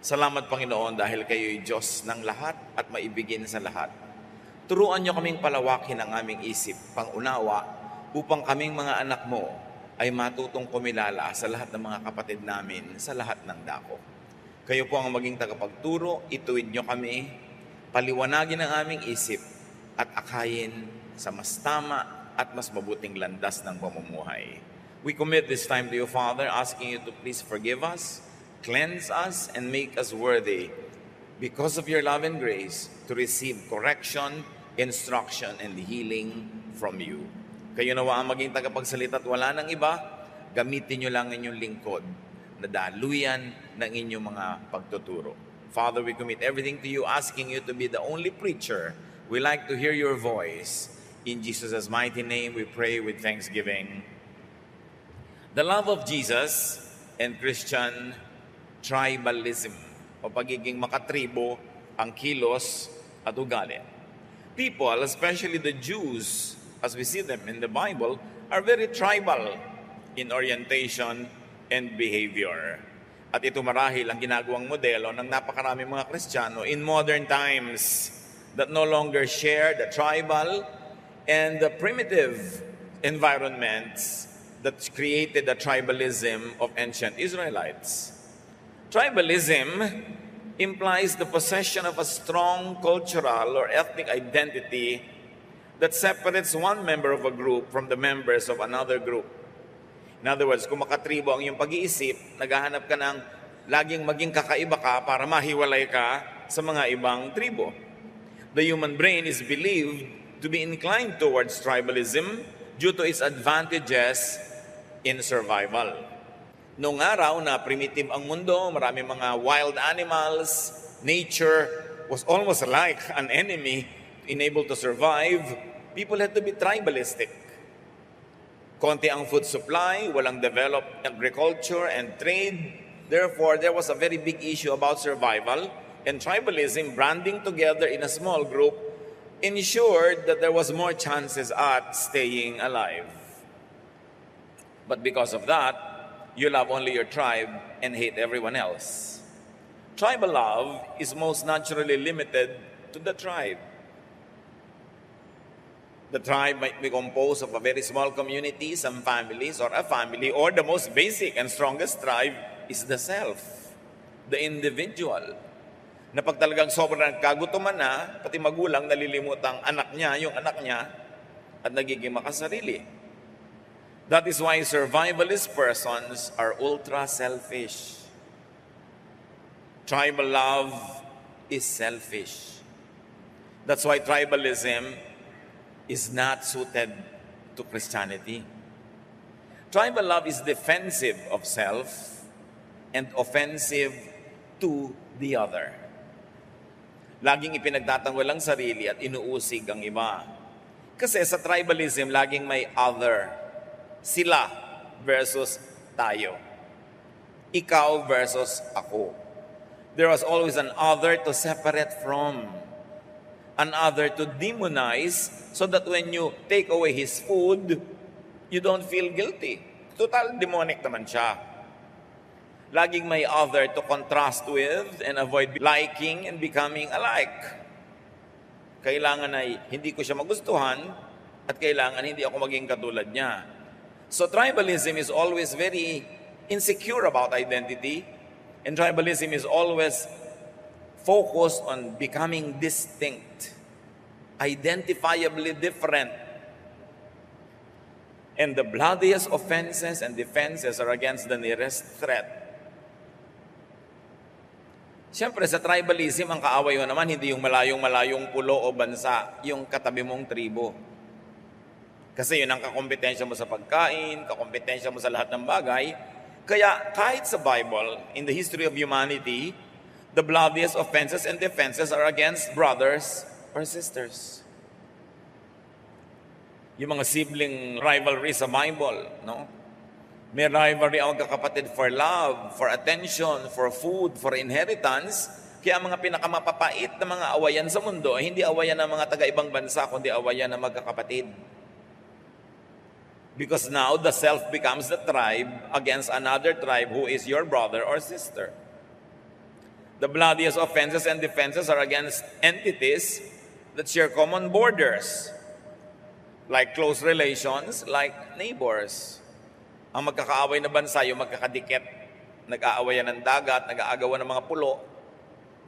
Salamat, Panginoon, dahil kayo'y Diyos ng lahat at maibigin sa lahat. Turuan niyo kaming palawakin ang aming isip, pangunawa, upang kaming mga anak mo ay matutong kumilala sa lahat ng mga kapatid namin sa lahat ng dako. Kayo po ang maging tagapagturo, ituwid niyo kami, paliwanagin ang aming isip at akayin sa mas tama at mas mabuting landas ng pamumuhay. We commit this time to you, Father, asking you to please forgive us, cleanse us, and make us worthy, because of your love and grace, to receive correction, instruction, and healing from you. Kayo nawa ang maging tagapagsalita at wala nang iba, gamitin nyo lang inyong lingkod na daluyan ng inyong mga pagtuturo. Father, we commit everything to you, asking you to be the only preacher. We like to hear your voice. In Jesus' mighty name, we pray with thanksgiving. The love of Jesus and Christian tribalism o pagiging makatribo ang kilos at ugali. People, especially the Jews, as we see them in the Bible, are very tribal in orientation and behavior. At ito marahil ang ginagawang modelo ng napakaraming mga Kristiyano in modern times that no longer share the tribal and the primitive environments that created the tribalism of ancient Israelites. Tribalism implies the possession of a strong cultural or ethnic identity that separates one member of a group from the members of another group. In other words, kung makatribo ang iyong pag-iisip, naghahanap ka ng laging maging kakaiba ka para mahiwalay ka sa mga ibang tribo. The human brain is believed to be inclined towards tribalism due to its advantages in survival. Noong araw na primitive ang mundo, maraming mga wild animals, nature was almost like an enemy. Unable to survive, people had to be tribalistic. Konti ang food supply, walang developed agriculture and trade. Therefore, there was a very big issue about survival, and tribalism, banding together in a small group, ensured that there was more chances at staying alive. But because of that, you love only your tribe and hate everyone else. Tribal love is most naturally limited to the tribe. The tribe might be composed of a very small community, some families, or a family, or the most basic and strongest tribe is the self, the individual. Na pag talagang sobrang kagutuman na, pati magulang nalilimutang anak niya, yung anak niya, at nagiging makasarili. That is why survivalist persons are ultra-selfish. Tribal love is selfish. That's why tribalism is not suited to Christianity. Tribal love is defensive of self and offensive to the other. Laging ipinagtatanggol ang sarili at inuusig ang iba. Kasi sa tribalism, laging may other. Sila versus tayo. Ikaw versus ako. There was always an other to separate from. An other to demonize so that when you take away his food, you don't feel guilty. Total demonic naman siya. Laging may other to contrast with and avoid liking and becoming alike. Kailangan ay hindi ko siya magustuhan at kailangan hindi ako maging katulad niya. So tribalism is always very insecure about identity, and tribalism is always focused on becoming distinct, identifiably different. And the bloodiest offenses and defenses are against the nearest threat. Siyempre, sa tribalism, ang kaaway mo naman, hindi yung malayong-malayong pulo o bansa, yung katabi mong tribo. Kasi yun ang kakompetensya mo sa pagkain, kakompetensya mo sa lahat ng bagay. Kaya kahit sa Bible, in the history of humanity, the bloodiest offenses and defenses are against brothers or sisters. Yung mga sibling rivalry sa Bible, no? May rivalry ang magkakapatid for love, for attention, for food, for inheritance. Kaya ang mga pinakamapapait na mga awayan sa mundo, hindi awayan ng mga taga-ibang bansa, kundi awayan ng magkakapatid. Because now the self becomes the tribe against another tribe who is your brother or sister. The bloodiest offenses and defenses are against entities that share common borders, like close relations, like neighbors. Ang magkakaaway na bansa, yung magkakadikit, nag-aawayan ng dagat, nag-aagawan ng mga pulo,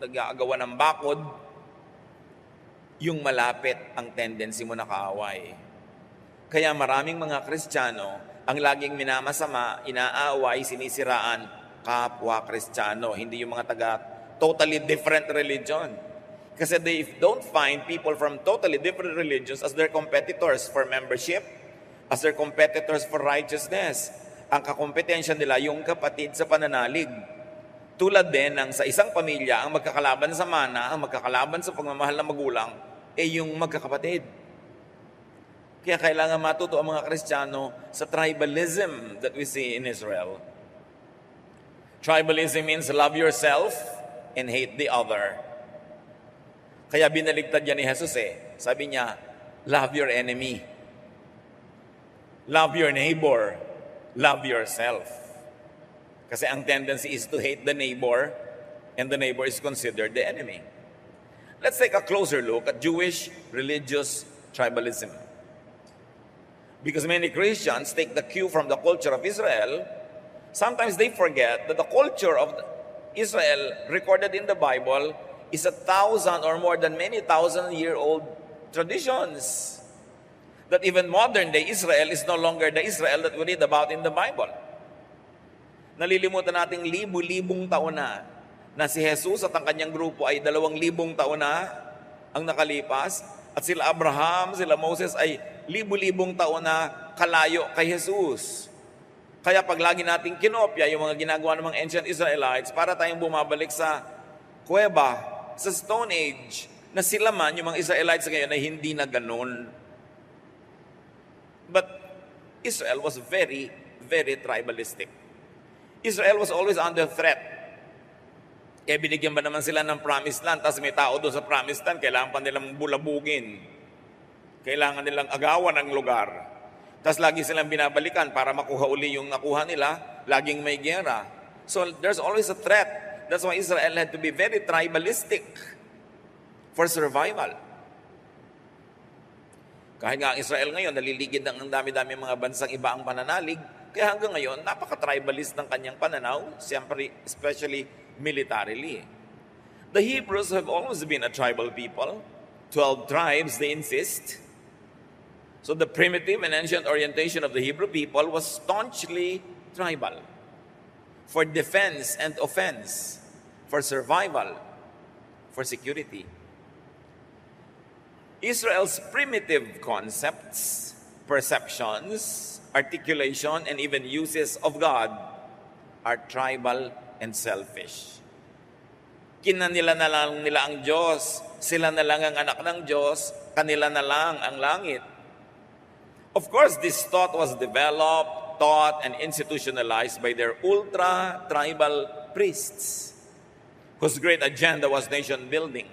nag-aagawan ng bakod, yung malapit ang tendency mo na kaaway. Kaya maraming mga Kristiyano ang laging minamasama, inaaway, sinisiraan, kapwa Kristiyano, hindi yung mga totally different religion. Kasi they don't find people from totally different religions as their competitors for membership, as their competitors for righteousness. Ang kakompetensya nila yung kapatid sa pananalig. Tulad din ng sa isang pamilya, ang magkakalaban sa mana, ang magkakalaban sa pagmamahal ng magulang, yung magkakapatid. Kaya kailangan matuto ang mga Kristiyano sa tribalism that we see in Israel. Tribalism means love yourself and hate the other. Kaya binaligtad yan ni Jesus Sabi niya, love your enemy. Love your neighbor. Love yourself. Kasi ang tendency is to hate the neighbor, and the neighbor is considered the enemy. Let's take a closer look at Jewish religious tribalism. Because many Christians take the cue from the culture of Israel, sometimes they forget that the culture of Israel recorded in the Bible is 1,000 or more than many thousand-year-old traditions. That even modern-day Israel is no longer the Israel that we read about in the Bible. Nalilimutan nating libu-libong taon na si Jesus at ang kanyang grupo ay 2,000 taon na ang nakalipas, at sila Abraham, sila Moses ay libu-libong taon na kalayo kay Jesus. Kaya pag lagi nating kinopya yung mga ginagawa ng mga ancient Israelites, para tayong bumabalik sa kuweba, sa Stone Age, na sila man, yung mga Israelites ngayon, ay hindi na ganun. But Israel was very, very tribalistic. Israel was always under threat. Kaya binigyan ba naman sila ng promised land, tapos may tao doon sa promised land, kailangan pa nilang bulabugin. Kailangan nilang agawan ng lugar. Tapos lagi silang binabalikan para makuha uli yung nakuha nila, laging may gera. So there's always a threat. That's why Israel had to be very tribalistic for survival. Kahit nga ang Israel ngayon, naliligid ng dami-dami mga bansang iba ang pananalig, kaya hanggang ngayon, napaka-tribalist ng kanyang pananaw, siyempre, especially militarily. The Hebrews have always been a tribal people. 12 tribes, they insist. So the primitive and ancient orientation of the Hebrew people was staunchly tribal. For defense and offense, for survival, for security. Israel's primitive concepts, perceptions, articulation, and even uses of God are tribal and selfish. Kinanila na lang nila ang Diyos, sila na lang ang anak ng Diyos, kanila na lang ang langit. Of course, this thought was developed, taught, and institutionalized by their ultra-tribal priests, whose great agenda was nation building.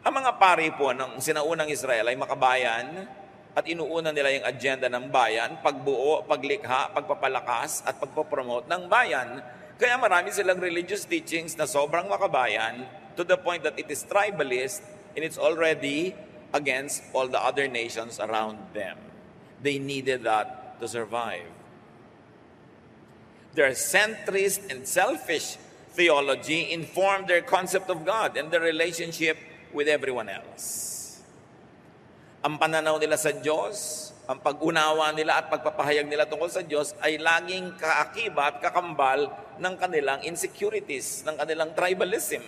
Ang mga pari po ng sinaunang Israel ay makabayan at inuuna nila yung agenda ng bayan, pagbuo, paglikha, pagpapalakas at pagpopromote ng bayan. Kaya marami silang religious teachings na sobrang makabayan to the point that it is tribalist and it's already against all the other nations around them. They needed that to survive. Their centrist and selfish theology informed their concept of God and their relationship with everyone else. Ang pananaw nila sa Diyos, ang pag-unawa nila at pagpapahayag nila tungkol sa Diyos ay laging kaakibat, kakambal ng kanilang insecurities, ng kanilang tribalism.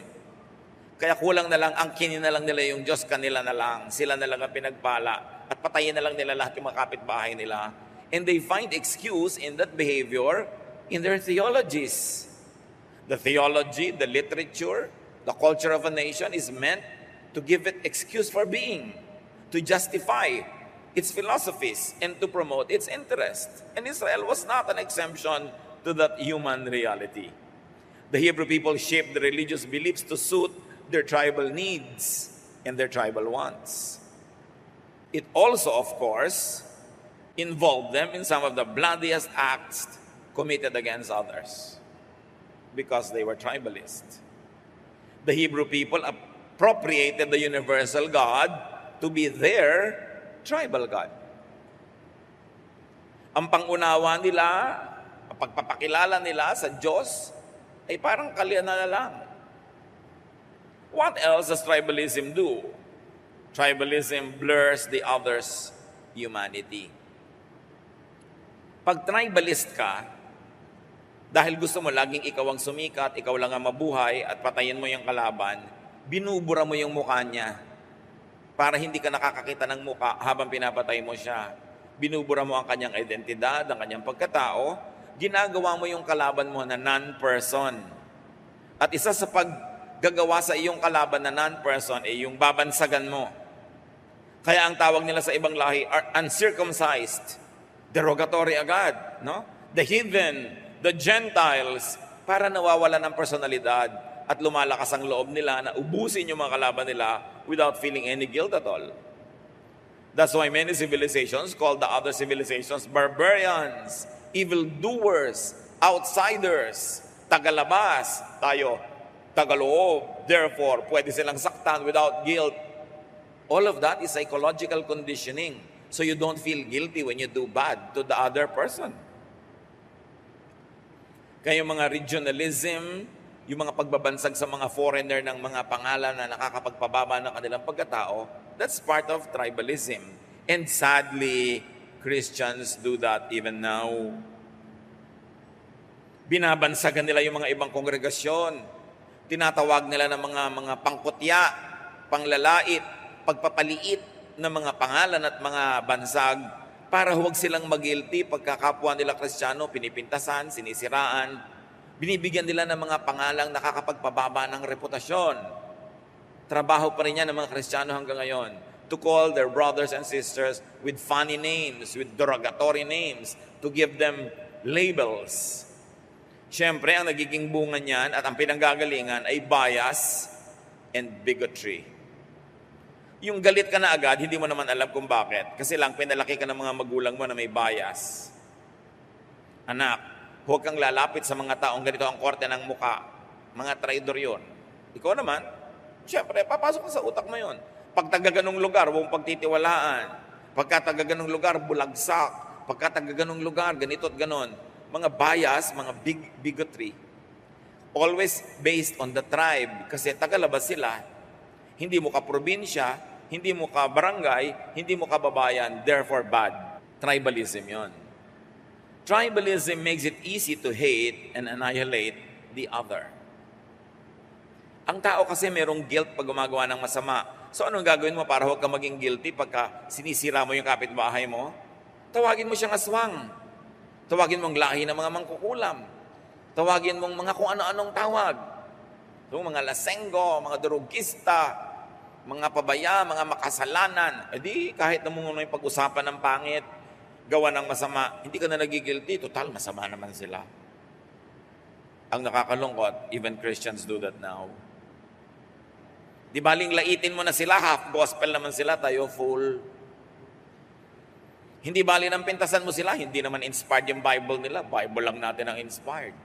Kaya kulang na lang, angkinin na lang nila yung Diyos, kanila na lang, sila na lang ang pinagpala, at patayin na lang nila lahat yung mga kapitbahay nila. And they find excuse in that behavior in their theologies. The theology, the literature, the culture of a nation is meant to give it excuse for being, to justify its philosophies, and to promote its interest. And Israel was not an exemption to that human reality. The Hebrew people shaped the religious beliefs to suit their tribal needs and their tribal wants. It also, of course, involved them in some of the bloodiest acts committed against others because they were tribalist. The Hebrew people appropriated the universal God to be their tribal God. Ang pangunawa nila, ang pagpapakilala nila sa Diyos, ay parang kalyanan na lang. What else does tribalism do? Tribalism blurs the other's humanity. Pag tribalist ka, dahil gusto mo laging ikaw ang sumikat, ikaw lang ang mabuhay at patayin mo yung kalaban, binubura mo yung mukha niya para hindi ka nakakakita ng mukha habang pinapatay mo siya. Binubura mo ang kanyang identidad, ang kanyang pagkatao, ginagawa mo yung kalaban mo na non-person. At isa sa paggagawa sa iyong kalaban na non-person ay yung babansagan mo. Kaya ang tawag nila sa ibang lahi are uncircumcised. Derogatory agad, no? The heathen, the Gentiles, para nawawala ng personalidad at lumalakas ang loob nila na ubusin yung mga kalaban nila without feeling any guilt at all. That's why many civilizations call the other civilizations barbarians, evildoers, outsiders, tagalabas, tayo, tagaloob. Therefore, pwede silang saktan without guilt. All of that is psychological conditioning. So you don't feel guilty when you do bad to the other person. Kaya yung mga regionalism, yung mga pagbabansag sa mga foreigner ng mga pangalan na nakakapagpababa ng kanilang pagkatao, that's part of tribalism. And sadly, Christians do that even now. Binabansagan nila yung mga ibang kongregasyon. Tinatawag nila ng mga pangkutya, panglalait, pagpapaliit ng mga pangalan at mga bansag para huwag silang mag-guilty pagkakapwa nila Kristiyano, pinipintasan, sinisiraan. Binibigyan nila ng mga pangalang nakakapagpababa ng reputasyon. Trabaho pa rin yan ng mga Kristiyano hanggang ngayon to call their brothers and sisters with funny names, with derogatory names, to give them labels. Siyempre, ang nagiging bunga niyan at ang pinanggagalingan ay bias and bigotry. Yung galit ka na agad, hindi mo naman alam kung bakit. Kasi lang, pinalaki ka ng mga magulang mo na may bias. Anak, huwag kang lalapit sa mga taong ganito ang korte ng muka. Mga traidor yun. Ikaw naman, siyempre, papasok ka sa utak mo yun. Pag taga-ganong lugar, huwag pagtitiwalaan. Pagka taga-ganong lugar, bulagsak. Pagka taga-ganong lugar, ganito at ganon. Mga bias, mga bigotry. Always based on the tribe. Kasi tagalabas sila. Hindi mo ka probinsya, hindi mo ka barangay, hindi mo ka babayan, therefore bad. Tribalism yon. Tribalism makes it easy to hate and annihilate the other. Ang tao kasi merong guilt pag gumagawa ng masama. So anong gagawin mo para huwag ka maging guilty pagka sinisira mo yung kapitbahay mo? Tawagin mo siyang aswang. Tawagin mong lahi ng mga mangkukulam. Tawagin mong mga kung ano-anong tawag. So, mga lasenggo, mga drogista, mga pabaya, mga makasalanan. E di, kahit na muna yung pag-usapan ng pangit, gawa ng masama, hindi ka na nagigilty. Total, masama naman sila. Ang nakakalungkot, even Christians do that now. Di baling laitin mo na sila, half gospel naman sila, tayo full. Hindi bali nang pintasan mo sila, hindi naman inspired yung Bible nila. Bible lang natin ang inspired.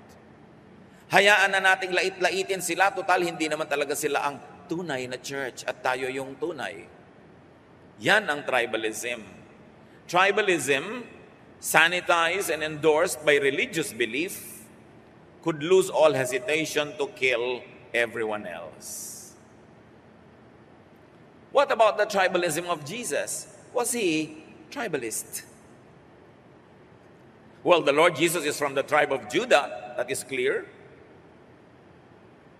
Hayaan na nating lait-laitin sila, total hindi naman talaga sila ang tunay na church at tayo yung tunay. Yan ang tribalism. Tribalism, sanitized and endorsed by religious belief, could lose all hesitation to kill everyone else. What about the tribalism of Jesus? Was he tribalist? Well, the Lord Jesus is from the tribe of Judah. That is clear.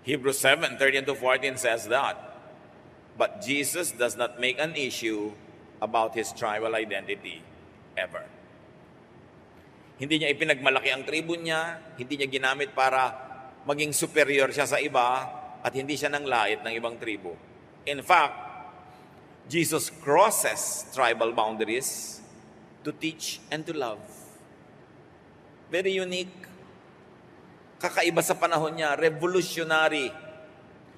Hebrews 7:13-14 says that. But Jesus does not make an issue about his tribal identity ever. Hindi niya ipinagmalaki ang tribo niya, hindi niya ginamit para maging superior siya sa iba, at hindi siya nanglait ng ibang tribo. In fact, Jesus crosses tribal boundaries to teach and to love. Very unique. Kakaiba sa panahon niya, revolutionary.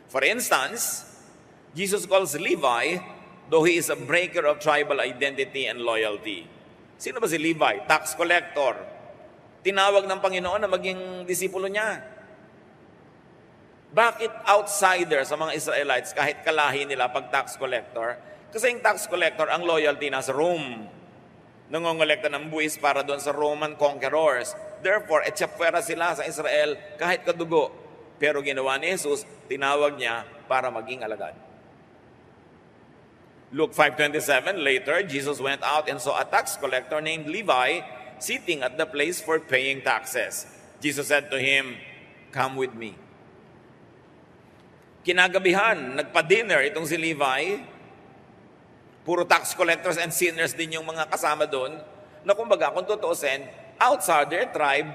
For instance, Jesus calls Levi, though he is a breaker of tribal identity and loyalty. Sino ba si Levi? Tax collector. Tinawag ng Panginoon na maging disipulo niya. Bakit outsider sa mga Israelites kahit kalahi nila pag tax collector? Kasi yung tax collector, ang loyalty nasa Rome. Nangongolekta ng buwis para doon sa Roman conquerors. Therefore, etsyapwera sila sa Israel kahit kadugo. Pero ginawa ni Jesus, tinawag niya para maging alagad. Luke 5:27, later, Jesus went out and saw a tax collector named Levi sitting at the place for paying taxes. Jesus said to him, "Come with me." Kinagabihan, nagpa-dinner itong si Levi. Puro tax collectors and sinners din yung mga kasama doon, na kumbaga, kung tutuusin, outside their tribe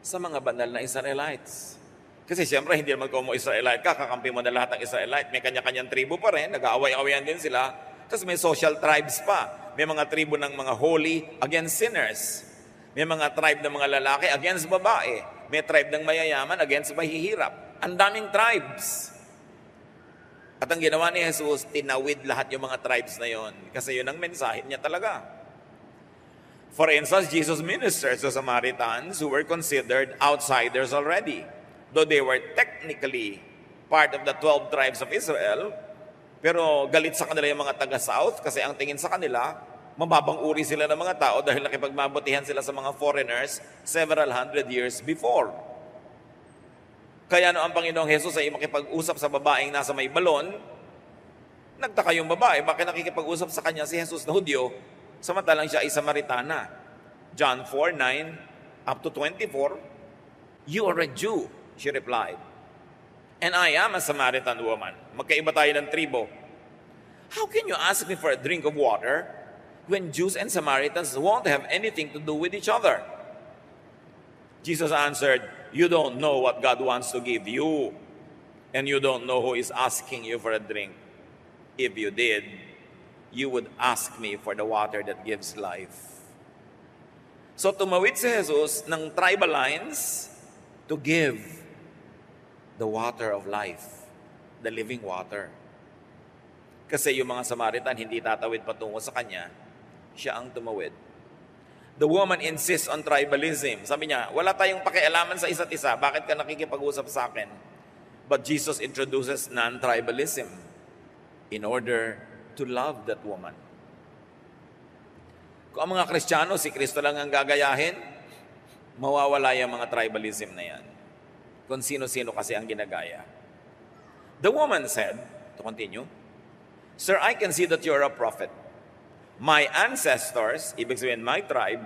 sa mga banal na Israelites. Kasi siyempre, hindi naman kung mo Israelite ka, kakampi mo na lahat ng Israelite. May kanya-kanyang tribo pa rin, nag-aaway-awayan din sila. Tapos may social tribes pa. May mga tribo ng mga holy against sinners. May mga tribe ng mga lalaki against babae. May tribe ng mayayaman against mahihirap. Ang daming tribes. At ang ginawa ni Jesus, tinawid lahat yung mga tribes na yon. Kasi yun ang mensahe niya talaga. For instance, Jesus ministered to Samaritans who were considered outsiders already. Though they were technically part of the 12 tribes of Israel, pero galit sa kanila yung mga taga-south kasi ang tingin sa kanila, mababang uri sila ng mga tao dahil nakipagmabutihan sila sa mga foreigners several hundred years before. Kaya ang Panginoong Jesus ay makipag-usap sa babaeng nasa may balon, nagtaka yung babae, bakit nakikipag-usap sa kanya si Jesus na Hudyo, samantalang siya ay Samaritana. John 4:9 up to 24, "You are a Jew," she replied, "and I am a Samaritan woman." Magkaiba tayo ng tribo. "How can you ask me for a drink of water when Jews and Samaritans won't have anything to do with each other?" Jesus answered, "You don't know what God wants to give you, and you don't know who is asking you for a drink. If you did, you would ask me for the water that gives life." So tumawid si Jesus ng tribal lines to give the water of life, the living water. Kasi yung mga Samaritan hindi tatawid patungo sa kanya, siya ang tumawid. The woman insists on tribalism. Sabi niya, wala tayong pakialaman sa isa't isa. Bakit ka nakikipag-usap sa akin? But Jesus introduces non-tribalism in order to love that woman. Kung ang mga Kristiyano, si Kristo lang ang gagayahin, mawawala yung mga tribalism na yan. Kung sino-sino kasi ang ginagaya. The woman said, to continue, "Sir, I can see that you're a prophet. My ancestors," ibig sabihin my tribe,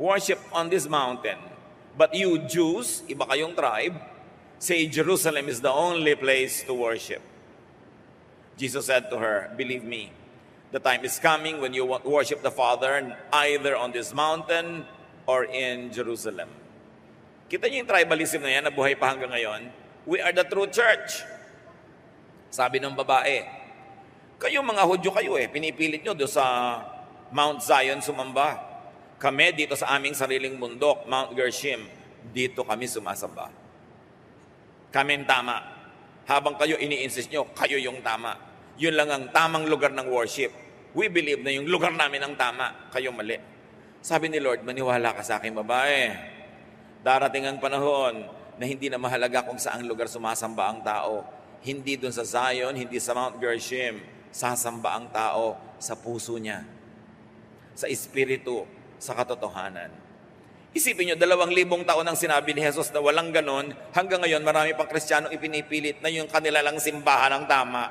"worship on this mountain. But you Jews," iba kayong tribe, "say Jerusalem is the only place to worship." Jesus said to her, "Believe me, the time is coming when you worship the Father either on this mountain or in Jerusalem." Kita niyo yung tribalism na yan na buhay pa hanggang ngayon? We are the true church. Sabi ng babae, kayo mga Hudyo kayo pinipilit nyo doon sa Mount Zion sumamba. Kami dito sa aming sariling bundok, Mount Gerizim, dito kami sumasamba. Kami tama. Habang kayo ini-insist nyo, kayo yung tama. Yun lang ang tamang lugar ng worship. We believe na yung lugar namin ang tama, kayo mali. Sabi ni Lord, maniwala ka sa akin babae. Darating ang panahon na hindi na mahalaga kung saang lugar sumasamba ang tao. Hindi doon sa Zion, hindi sa Mount Gerizim. Sasamba ang tao sa puso niya, sa espiritu, sa katotohanan. Isipin nyo, 2,000 taon ang sinabi ni Jesus na walang ganon, hanggang ngayon marami pang Kristiyanong ipinipilit na yung kanila lang simbahan ang tama.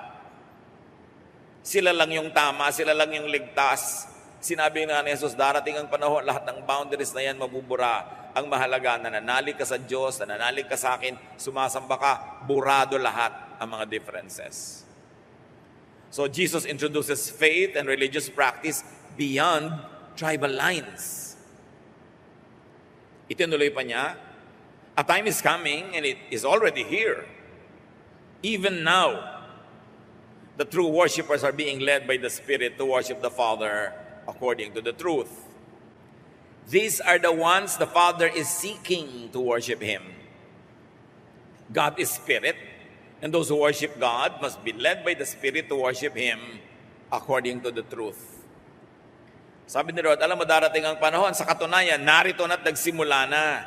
Sila lang yung tama, sila lang yung ligtas. Sinabi nga ni Jesus, darating ang panahon, lahat ng boundaries na yan mabubura. Ang mahalaga, nananalig ka sa Diyos, nananalig ka sa akin, sumasamba ka, burado lahat ang mga differences. So Jesus introduces faith and religious practice beyond tribal lines. Itinuloy pa niya, a time is coming and it is already here. Even now, the true worshipers are being led by the Spirit to worship the Father according to the truth. These are the ones the Father is seeking to worship Him. God is Spirit, and those who worship God must be led by the Spirit to worship Him according to the truth. Sabi ni Lord, alam mo darating ang panahon, sa katunayan, narito na't nagsimula na.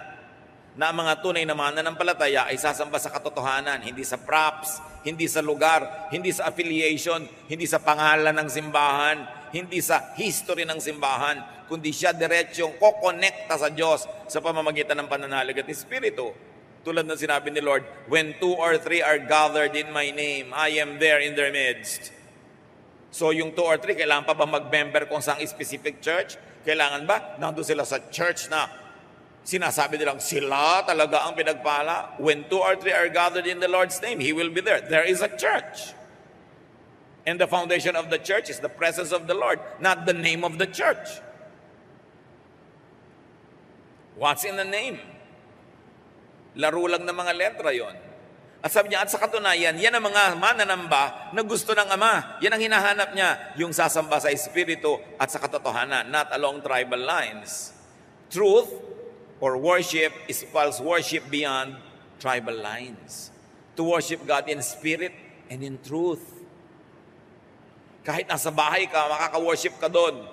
na ang mga tunay na mananampalataya ay sasamba sa katotohanan, hindi sa props, hindi sa lugar, hindi sa affiliation, hindi sa pangalan ng simbahan, hindi sa history ng simbahan, kundi siya diretsyong kokonekta sa Diyos sa pamamagitan ng pananalig at Espiritu. Tulad ng sinabi ni Lord, when 2 or 3 are gathered in my name, I am there in their midst. So yung 2 or 3, kailangan pa ba mag-member kung saan specific church? Kailangan ba? Nandun sila sa church na sinasabi nilang sila talaga ang pinagpala. When 2 or 3 are gathered in the Lord's name, He will be there. There is a church. And the foundation of the church is the presence of the Lord, not the name of the church. What's in the name? Laro lang ng mga letra yon. At sabi niya, at sa katunayan, yan ang mga mananamba na gusto ng Ama. Yan ang hinahanap niya, yung sasamba sa Espiritu at sa katotohanan, not along tribal lines. Truth or worship is false worship beyond tribal lines. To worship God in spirit and in truth. Kahit nasa bahay ka, makaka-worship ka doon.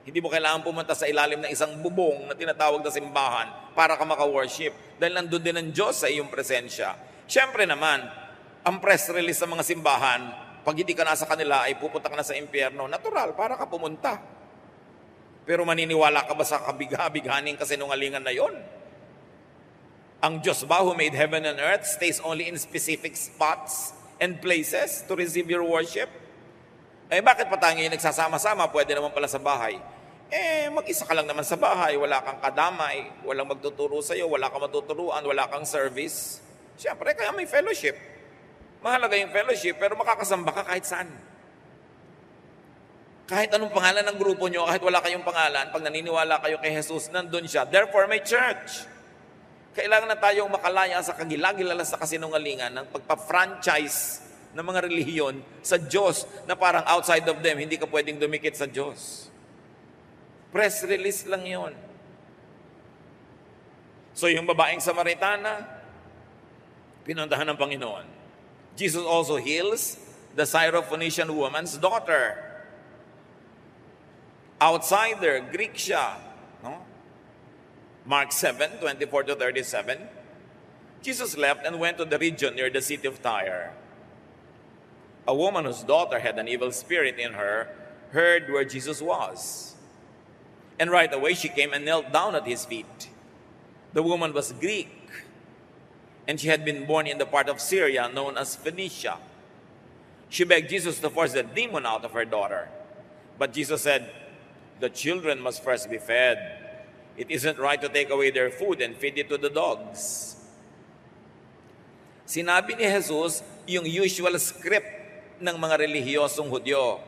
Hindi mo kailangan pumunta sa ilalim ng isang bubong na tinatawag na simbahan para ka maka-worship. Dahil nandun din ang Diyos sa iyong presensya. Siyempre naman, ang press release sa mga simbahan, pag hindi ka nasa kanila ay pupunta ka na sa impyerno. Natural, para ka pumunta. Pero maniniwala ka ba sa kabigha-bighaning kasinungalingan na yon? Ang Diyos ba who made heaven and earth stays only in specific spots and places to receive your worship? Eh bakit pa tayo ngayon nagsasama-sama? Pwede naman pala sa bahay. Eh mag-isa ka lang naman sa bahay, wala kang kadamay, walang magtuturo sa iyo, wala kang matuturuan, wala kang service. Siyempre, kaya may fellowship. Mahalaga yung fellowship, pero makakasamba ka kahit saan. Kahit anong pangalan ng grupo nyo, kahit wala kayong pangalan, pag naniniwala kayo kay Jesus, nandun siya. Therefore, may church. Kailangan na tayong makalaya sa kagilagilala sa kasinungalingan ng pagpa-franchise ng mga relihiyon sa Diyos na parang outside of them, hindi ka pwedeng dumikit sa Diyos. Press release lang yon. So yung babaeng Samaritana, pinuntahan ng Panginoon. Jesus also heals the Syrophoenician woman's daughter. Outsider, Greek siya. No? Mark 7, 24-37. Jesus left and went to the region near the city of Tyre. A woman whose daughter had an evil spirit in her heard where Jesus was. And right away she came and knelt down at his feet. The woman was Greek, and she had been born in the part of Syria known as Phoenicia. She begged Jesus to force the demon out of her daughter. But Jesus said, the children must first be fed. It isn't right to take away their food and feed it to the dogs. Sinabi ni Jesus yung usual script ng mga relihiyosong Hudyo.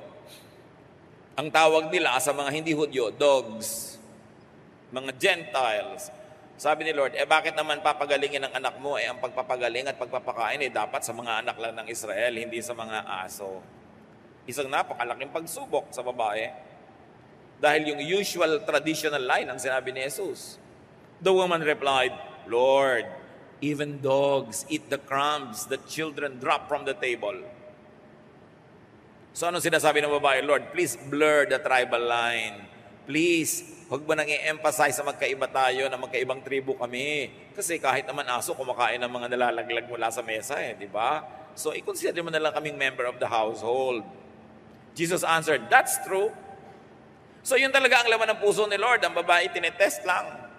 Ang tawag nila sa mga hindi Hudyo, dogs. Mga Gentiles. Sabi ni Lord, bakit naman papagalingin ang anak mo? Ang pagpapagaling at pagpapakain dapat sa mga anak lang ng Israel, hindi sa mga aso. Isang napakalaking pagsubok sa babae. Dahil yung usual traditional line ang sinabi ni Jesus. The woman replied, Lord, even dogs eat the crumbs that children drop from the table. So ano sinasabi ng babae? Lord, please blur the tribal line. Please, huwag mo nang i-emphasize na magkaiba tayo, na magkaibang tribo kami. Kasi kahit naman aso, kumakain ng mga nalalaglag mula sa mesa di ba? So, i-consider mo na lang kaming member of the household. Jesus answered, that's true. So, yun talaga ang laman ng puso ni Lord. Ang babae, tinetest lang.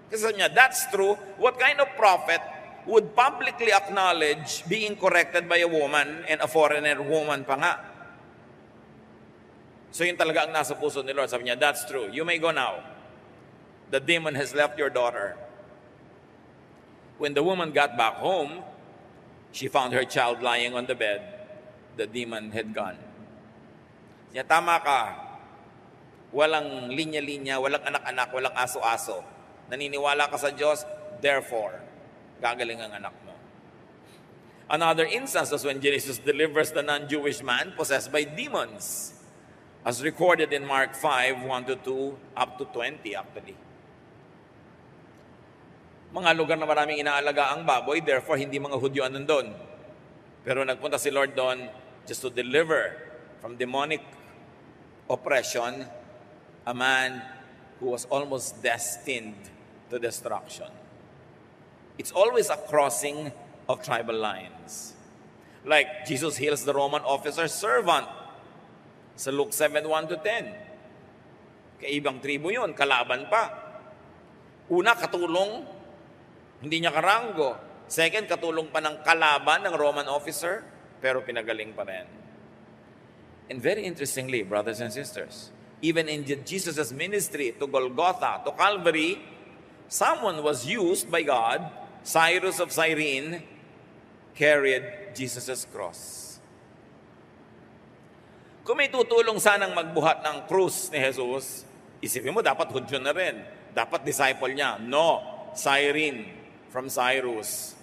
Kasi sabi niya, that's true. What kind of prophet would publicly acknowledge being corrected by a woman and a foreigner woman pa nga? So yun talaga ang nasa puso ni Lord. Sabi niya, that's true. You may go now. The demon has left your daughter. When the woman got back home, she found her child lying on the bed. The demon had gone. Niya, tama ka. Walang linya-linya, walang anak-anak, walang aso-aso. Naniniwala ka sa Diyos, therefore, gagaling ang anak mo. Another instance was when Jesus delivers the non-Jewish man possessed by demons. As recorded in Mark 5, 1-2, up to 20 actually. Mga lugar na maraming inaalaga ang baboy, therefore hindi mga Hudyo nandun. Pero nagpunta si Lord doon just to deliver from demonic oppression a man who was almost destined to destruction. It's always a crossing of tribal lines. Like Jesus heals the Roman officer's servant sa Luke 7:1-10. Kaibang tribo yun, kalaban pa. Una, katulong, hindi niya karanggo. Second, katulong pa ng kalaban ng Roman officer, pero pinagaling pa rin. And very interestingly, brothers and sisters, even in Jesus' ministry to Golgotha, to Calvary, someone was used by God, Cyrus of Cyrene, carried Jesus' cross. Kung may tutulong sanang magbuhat ng krus ni Jesus, isipin mo, dapat Hudyo na rin. Dapat disciple niya. No, Cyrene from Cyrus,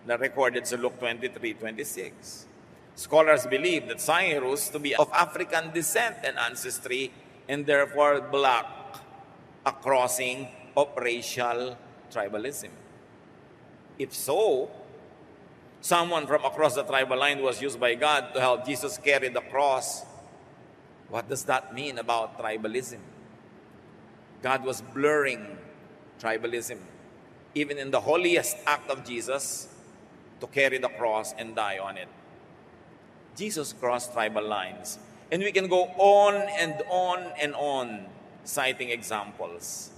na recorded sa Luke 23:26. Scholars believe that Cyrus to be of African descent and ancestry, and therefore block a crossing of racial tribalism. If so, someone from across the tribal line was used by God to help Jesus carry the cross. What does that mean about tribalism? God was blurring tribalism, even in the holiest act of Jesus, to carry the cross and die on it. Jesus crossed tribal lines. And we can go on and on and on, citing examples.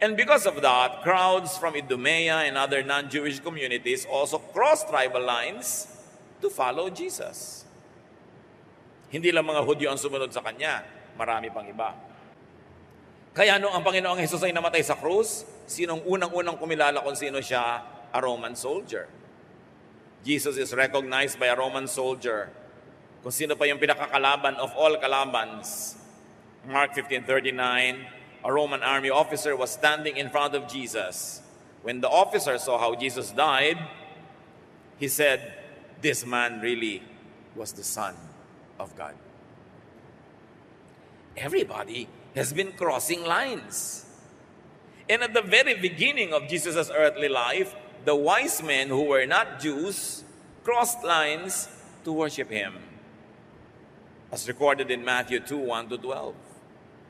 And because of that, crowds from Idumea and other non-Jewish communities also crossed tribal lines to follow Jesus. Hindi lang mga Hudyo ang sumunod sa Kanya, marami pang iba. Kaya nung ang Panginoong Hesus ay namatay sa krus, sinong unang-unang kumilala kung sino siya? A Roman soldier. Jesus is recognized by a Roman soldier. Kung sino pa yung pinakakalaban of all kalabans. Mark 15:39, a Roman army officer was standing in front of Jesus. When the officer saw how Jesus died, he said, "This man really was the Son of God." Everybody has been crossing lines. And at the very beginning of Jesus' earthly life, the wise men who were not Jews crossed lines to worship Him. As recorded in Matthew 2:1-12.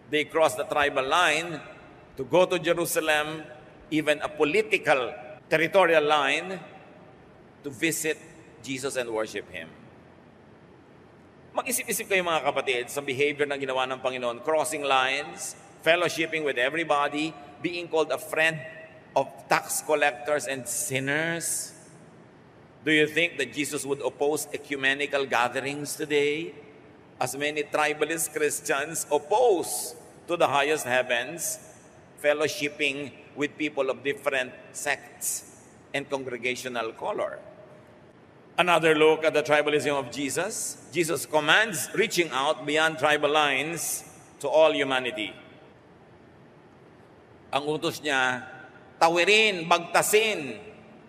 They crossed the tribal line to go to Jerusalem, even a political, territorial line, to visit Jesus and worship Him. Mag-isip-isip kayo mga kapatid sa behavior na ginawa ng Panginoon, crossing lines, fellowshipping with everybody, being called a friend of tax collectors and sinners. Do you think that Jesus would oppose ecumenical gatherings today? As many tribalist Christians oppose to the highest heavens, fellowshipping with people of different sects and congregational color. Another look at the tribalism of Jesus. Jesus commands reaching out beyond tribal lines to all humanity. Ang utos niya, tawirin, bagtasin,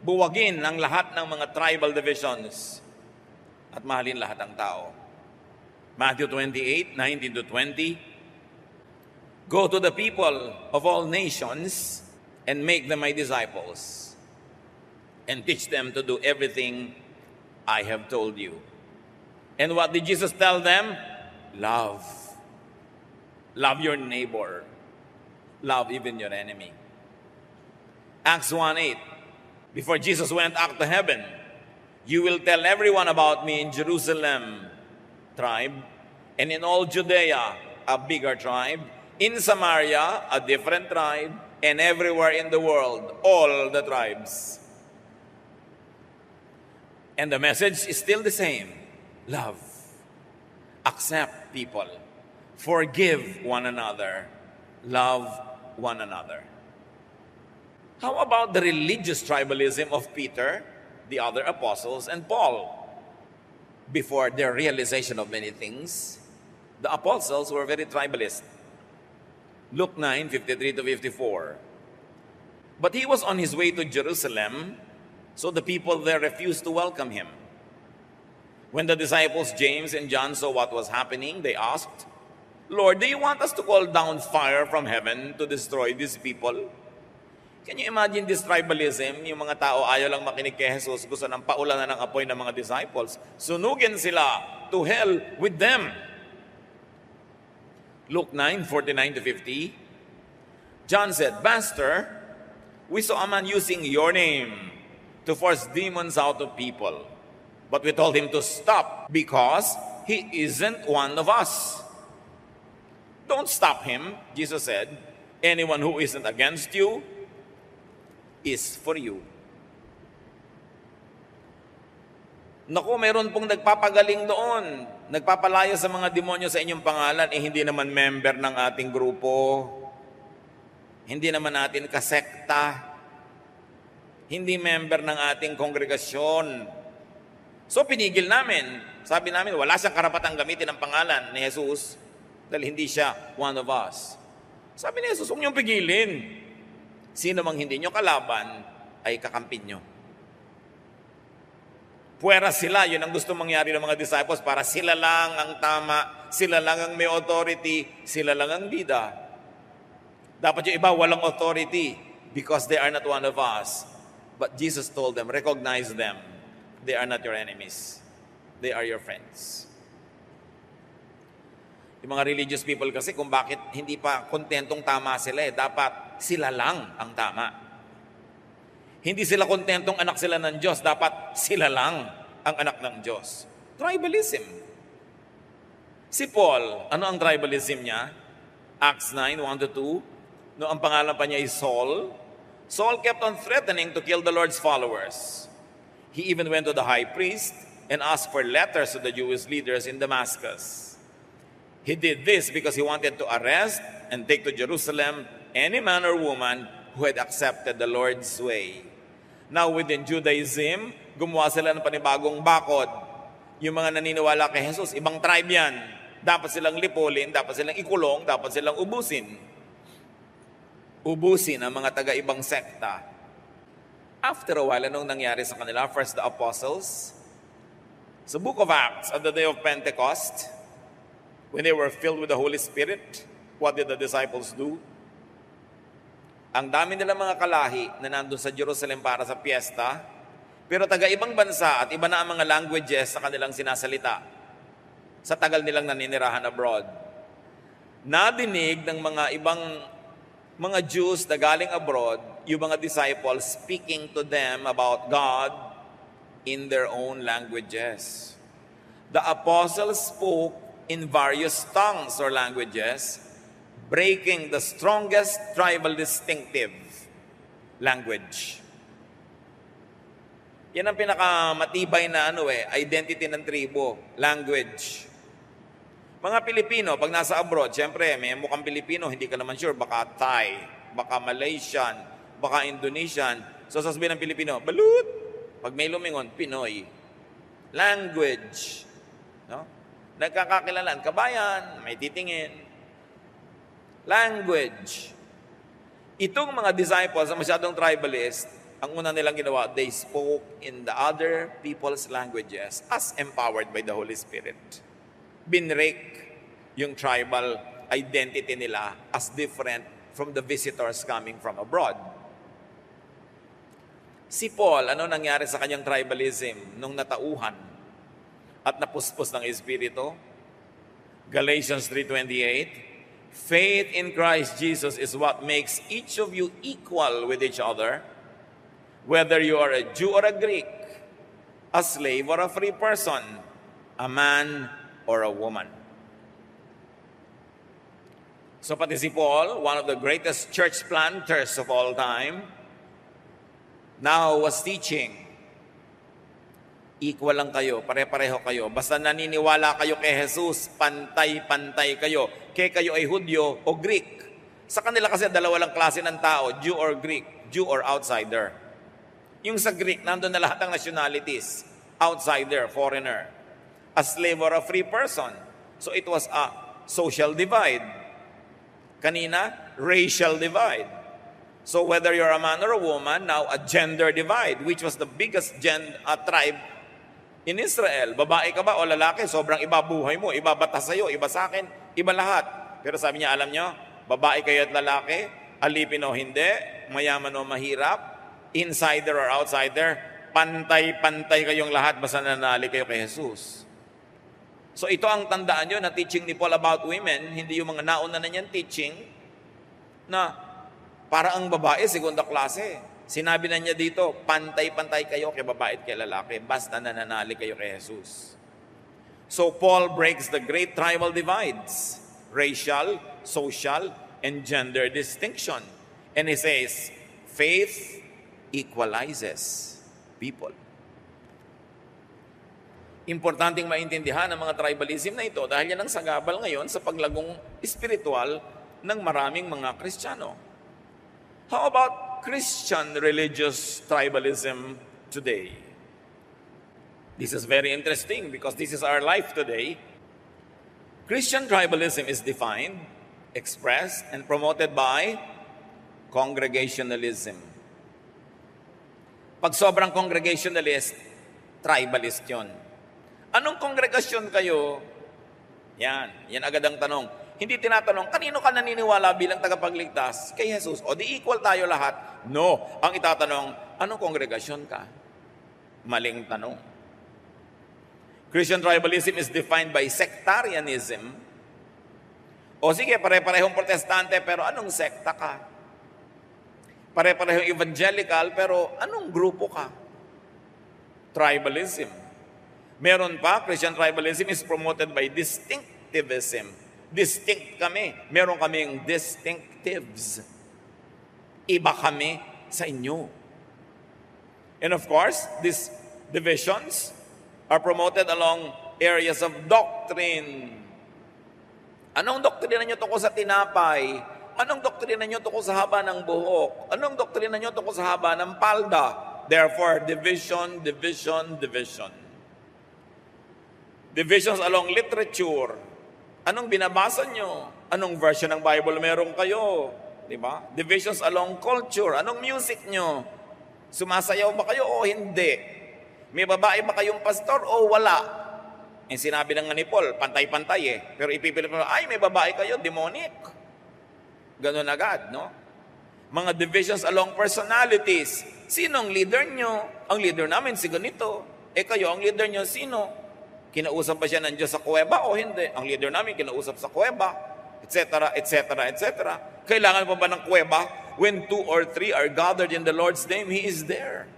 buwagin ang lahat ng mga tribal divisions at mahalin lahat ng tao. Matthew 28:19-20, "Go to the people of all nations and make them my disciples and teach them to do everything I have told you." And what did Jesus tell them? Love. Love your neighbor. Love even your enemy. Acts 1:8, before Jesus went up to heaven, "You will tell everyone about me in Jerusalem, tribe, and in all Judea, a bigger tribe, in Samaria, a different tribe, and everywhere in the world, all the tribes." And the message is still the same. Love. Accept people. Forgive one another. Love one another. How about the religious tribalism of Peter, the other apostles, and Paul? Before their realization of many things, the apostles were very tribalist. Luke 9:53-54. But he was on his way to Jerusalem, so the people there refused to welcome him. When the disciples James and John saw what was happening, they asked, "Lord, do you want us to call down fire from heaven to destroy these people?" Can you imagine this tribalism? Yung mga tao ayaw lang makinig kay Jesus, gusto ng paulanan ng apoy ng mga disciples. Sunugin sila to hell with them. Luke 9:49-50. John said, "Master, We saw a man using your name to force demons out of people. But we told him to stop because he isn't one of us. Don't stop him, Jesus said. Anyone who isn't against you is for you. Naku, meron pong nagpapagaling doon. Nagpapalaya sa mga demonyo sa inyong pangalan, hindi naman member ng ating grupo. Hindi naman natin kasekta. Hindi member ng ating kongregasyon. So pinigil namin. Sabi namin, wala siyang karapatang gamitin ang pangalan ni Jesus dahil hindi siya one of us. Sabi ni Jesus, huwag niyong pigilin. Sino mang hindi niyo kalaban ay kakampin niyo. Puwera sila, yun ang gusto mangyari ng mga disciples para sila lang ang tama, sila lang ang may authority, sila lang ang bida. Dapat yung iba walang authority because they are not one of us. But Jesus told them, recognize them. They are not your enemies. They are your friends. Yung mga religious people kasi kung bakit hindi pa kontentong tama sila dapat sila lang ang tama. Hindi sila kontentong anak sila ng Diyos, dapat sila lang ang anak ng Diyos. Tribalism. Si Paul, ano ang tribalism niya? Acts 9, 1-2. No, ang pangalan pa niya is Saul. Saul kept on threatening to kill the Lord's followers. He even went to the high priest and asked for letters to the Jewish leaders in Damascus. He did this because he wanted to arrest and take to Jerusalem any man or woman who had accepted the Lord's way. Now within Judaism, gumawa sila ng panibagong bakod. Yung mga naniniwala kay Jesus, ibang tribe yan. Dapat silang lipulin, dapat silang ikulong, dapat silang ubusin. Ubusin ang mga taga-ibang sekta. After a while, anong nangyari sa kanila? First, the apostles. Sa book of Acts, at the day of Pentecost, when they were filled with the Holy Spirit, what did the disciples do? Ang dami nilang mga kalahi na nandun sa Jerusalem para sa piyesta, pero taga-ibang bansa at iba na ang mga languages sa kanilang sinasalita sa tagal nilang naninirahan abroad. Nadinig ng mga ibang mga Jews na galing abroad, yung mga disciples speaking to them about God in their own languages. The apostles spoke in various tongues or languages, breaking the strongest tribal distinctive language. Yan ang pinakamatibay na identity ng tribo, language. Mga Pilipino, pag nasa abroad, siyempre, may mukhang Pilipino, hindi ka naman sure, baka Thai, baka Malaysian, baka Indonesian. So sasabihin ng Pilipino, balut! Pag may lumingon, Pinoy. Language. No? Nagkakakilalan, kabayan, may titingin. Language. Itong mga disciples na masyadong tribalist, ang una nilang ginawa, they spoke in the other people's languages as empowered by the Holy Spirit. Binrake yung tribal identity nila as different from the visitors coming from abroad. Si Paul, ano nangyari sa kanyang tribalism nung natauhan at napuspos ng Espiritu? Galatians 3:28, faith in Christ Jesus is what makes each of you equal with each other, whether you are a Jew or a Greek, a slave or a free person, a man or a woman. So pati si Paul, one of the greatest church planters of all time, now was teaching, equal lang kayo, pare-pareho kayo. Basta naniniwala kayo kay Jesus, pantay-pantay kayo. Kaya kayo ay Hudyo o Greek. Sa kanila kasi dalawa lang klase ng tao, Jew or Greek, Jew or outsider. Yung sa Greek, nandun na lahat ng nationalities. Outsider, foreigner. A slave or a free person. So it was a social divide. Kanina, racial divide. So whether you're a man or a woman, now a gender divide, which was the biggest tribe in Israel. Babae ka ba o lalaki? Sobrang iba buhay mo. Iba batas sa'yo, iba sa akin, iba lahat. Pero sabi niya, alam nyo, babae kayo at lalaki, alipin o hindi, mayaman o mahirap, insider or outsider, pantay-pantay kayong lahat basta nanali kayo kay Jesus. So ito ang tandaan nyo na teaching ni Paul about women, hindi yung mga nauna na niyang teaching na Para ang babae, segunda klase. Sinabi na niya dito, pantay-pantay kayo kay babae at kay lalaki, basta nananali kayo kay Jesus. So Paul breaks the great tribal divides, racial, social, and gender distinction. And he says, faith equalizes people. Importanteng maintindihan ang mga tribalism na ito dahil yan ang sagabal ngayon sa paglagong espiritual ng maraming mga Kristiyano. How about Christian religious tribalism today? This is very interesting because this is our life today. Christian tribalism is defined, expressed, and promoted by congregationalism. Pag sobrang congregationalist, tribalist yon. Anong kongregasyon kayo? Yan agad ang tanong. Hindi tinatanong, kanino ka naniniwala bilang tagapagligtas? Kay Jesus. O di equal tayo lahat? No. Ang itatanong, anong kongregasyon ka? Maling tanong. Christian tribalism is defined by sectarianism. O sige, pare-parehong protestante, pero anong sekta ka? Pare-parehong evangelical, pero anong grupo ka? Tribalism. Meron pa, Christian tribalism is promoted by distinctivism. Distinct kami. Meron kaming distinctives. Iba kami sa inyo. And of course, these divisions are promoted along areas of doctrine. Anong doktrina nyo tungkol sa tinapay? Anong doktrina nyo tungkol sa haba ng buhok? Anong doktrina nyo tungkol sa haba ng palda? Therefore, division. Divisions along literature. Anong binabasa nyo? Anong version ng Bible meron kayo? Diba? Divisions along culture. Anong music nyo? Sumasayaw ba kayo o hindi? May babae ba kayong pastor o wala? Yung sinabi ng ni Paul, pantay-pantay eh. Pero ipipilit mo, ay may babae kayo, demonic. Ganun agad, no? Mga divisions along personalities. Sino ang leader nyo? Ang leader namin si ganito. Kayo, ang leader nyo sino? Kinausap pa siya ng Diyos sa kuweba o hindi? Ang leader namin kinausap sa kuweba, etc., etc., etc. Kailangan pa ba ng kuweba? When 2 or 3 are gathered in the Lord's name, He is there.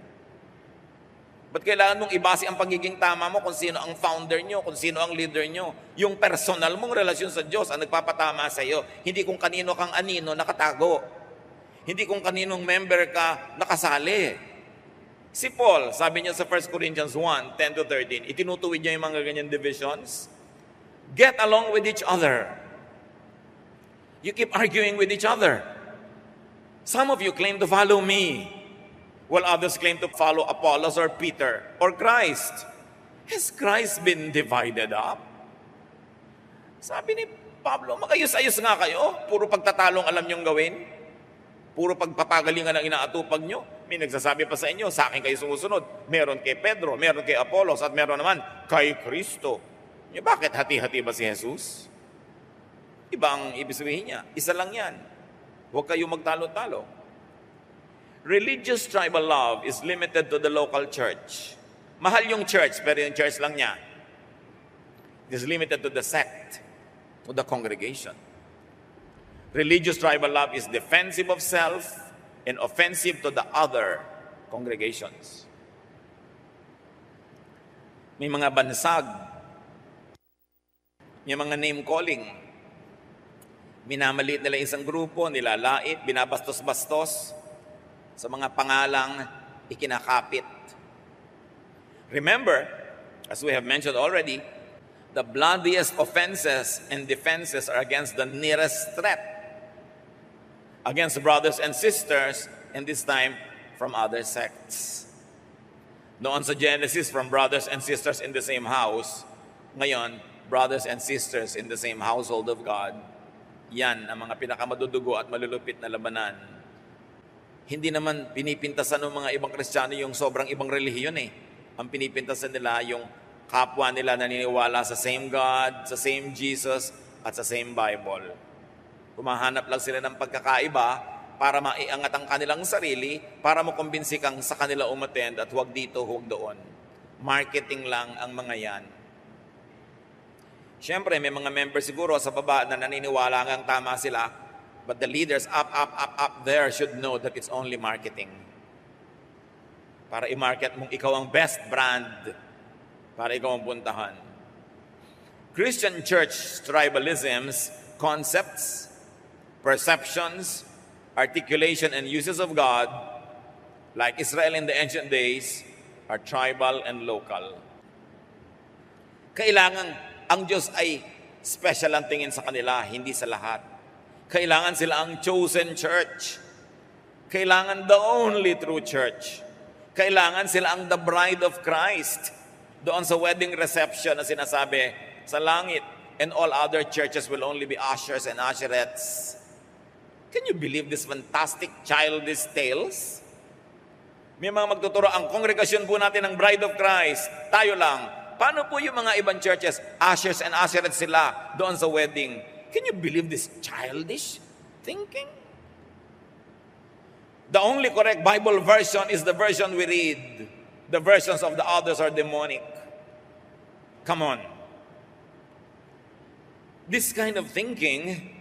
Ba't kailangan mong ibase ang pagiging tama mo kung sino ang founder nyo, kung sino ang leader nyo? Yung personal mong relasyon sa Diyos ang nagpapatama sa iyo. Hindi kung kanino kang anino nakatago. Hindi kung kaninong member ka nakasali. Si Paul, sabi niya sa 1 Corinthians 1, 10-13, itinutuwid niya yung mga ganyan divisions. Get along with each other. You keep arguing with each other. Some of you claim to follow me, while others claim to follow Apollos or Peter or Christ. Has Christ been divided up? Sabi ni Pablo, magayos-ayos nga kayo. Puro pagtatalong alam niyong gawin. Puro pagpapagalingan ang inaatupag nyo. May nagsasabi pa sa inyo, sa akin kayo sumusunod. Meron kay Pedro, meron kay Apollos, at meron naman kay Kristo. Bakit hati-hati ba si Jesus? Iba ang ibig sabihin niya. Isa lang yan. Huwag kayo magtalo-talo. Religious tribal love is limited to the local church. Mahal yung church, pero yung church lang niya. It is limited to the sect, to the congregation. Religious tribal love is defensive of self and offensive to the other congregations. May mga bansag, may mga name calling. Minamaliit nila isang grupo, nilalait, binabastos-bastos sa mga pangalang ikinakapit. Remember, as we have mentioned already, the bloodiest offenses and defenses are against the nearest threat, against brothers and sisters, and this time from other sects. Noon sa Genesis, from brothers and sisters in the same house. Ngayon, brothers and sisters in the same household of God. Yan ang mga pinakamadudugo at malulupit na labanan. Hindi naman pinipintasan ng mga ibang Kristiyano yung sobrang ibang relihiyon eh. Ang pinipintasan nila yung kapwa nila naniniwala sa same God, sa same Jesus, at sa same Bible. Humahanap lang sila ng pagkakaiba para maiangat ang kanilang sarili, para makumbinsi kang sa kanila umattend at huwag dito, huwag doon. Marketing lang ang mga yan. Siyempre, may mga members siguro sa baba na naniniwala ngang tama sila, But the leaders up there should know that it's only marketing. Para i-market mong ikaw ang best brand. Para ikaw ang puntahan. Christian church tribalisms, concepts, perceptions, articulation, and uses of God, like Israel in the ancient days, are tribal and local. Kailangan ang Diyos ay special ang tingin sa kanila, hindi sa lahat. Kailangan sila ang chosen church. Kailangan the only true church. Kailangan sila ang the bride of Christ. Doon sa wedding reception na sinasabi sa langit, and all other churches will only be ushers and usherettes. Can you believe this fantastic childish tales? May mga magtuturo, ang kongregasyon po natin ng Bride of Christ, tayo lang. Paano po yung mga ibang churches? Ushers and usherettes sila doon sa wedding. Can you believe this childish thinking? The only correct Bible version is the version we read. The versions of the others are demonic. Come on. This kind of thinking,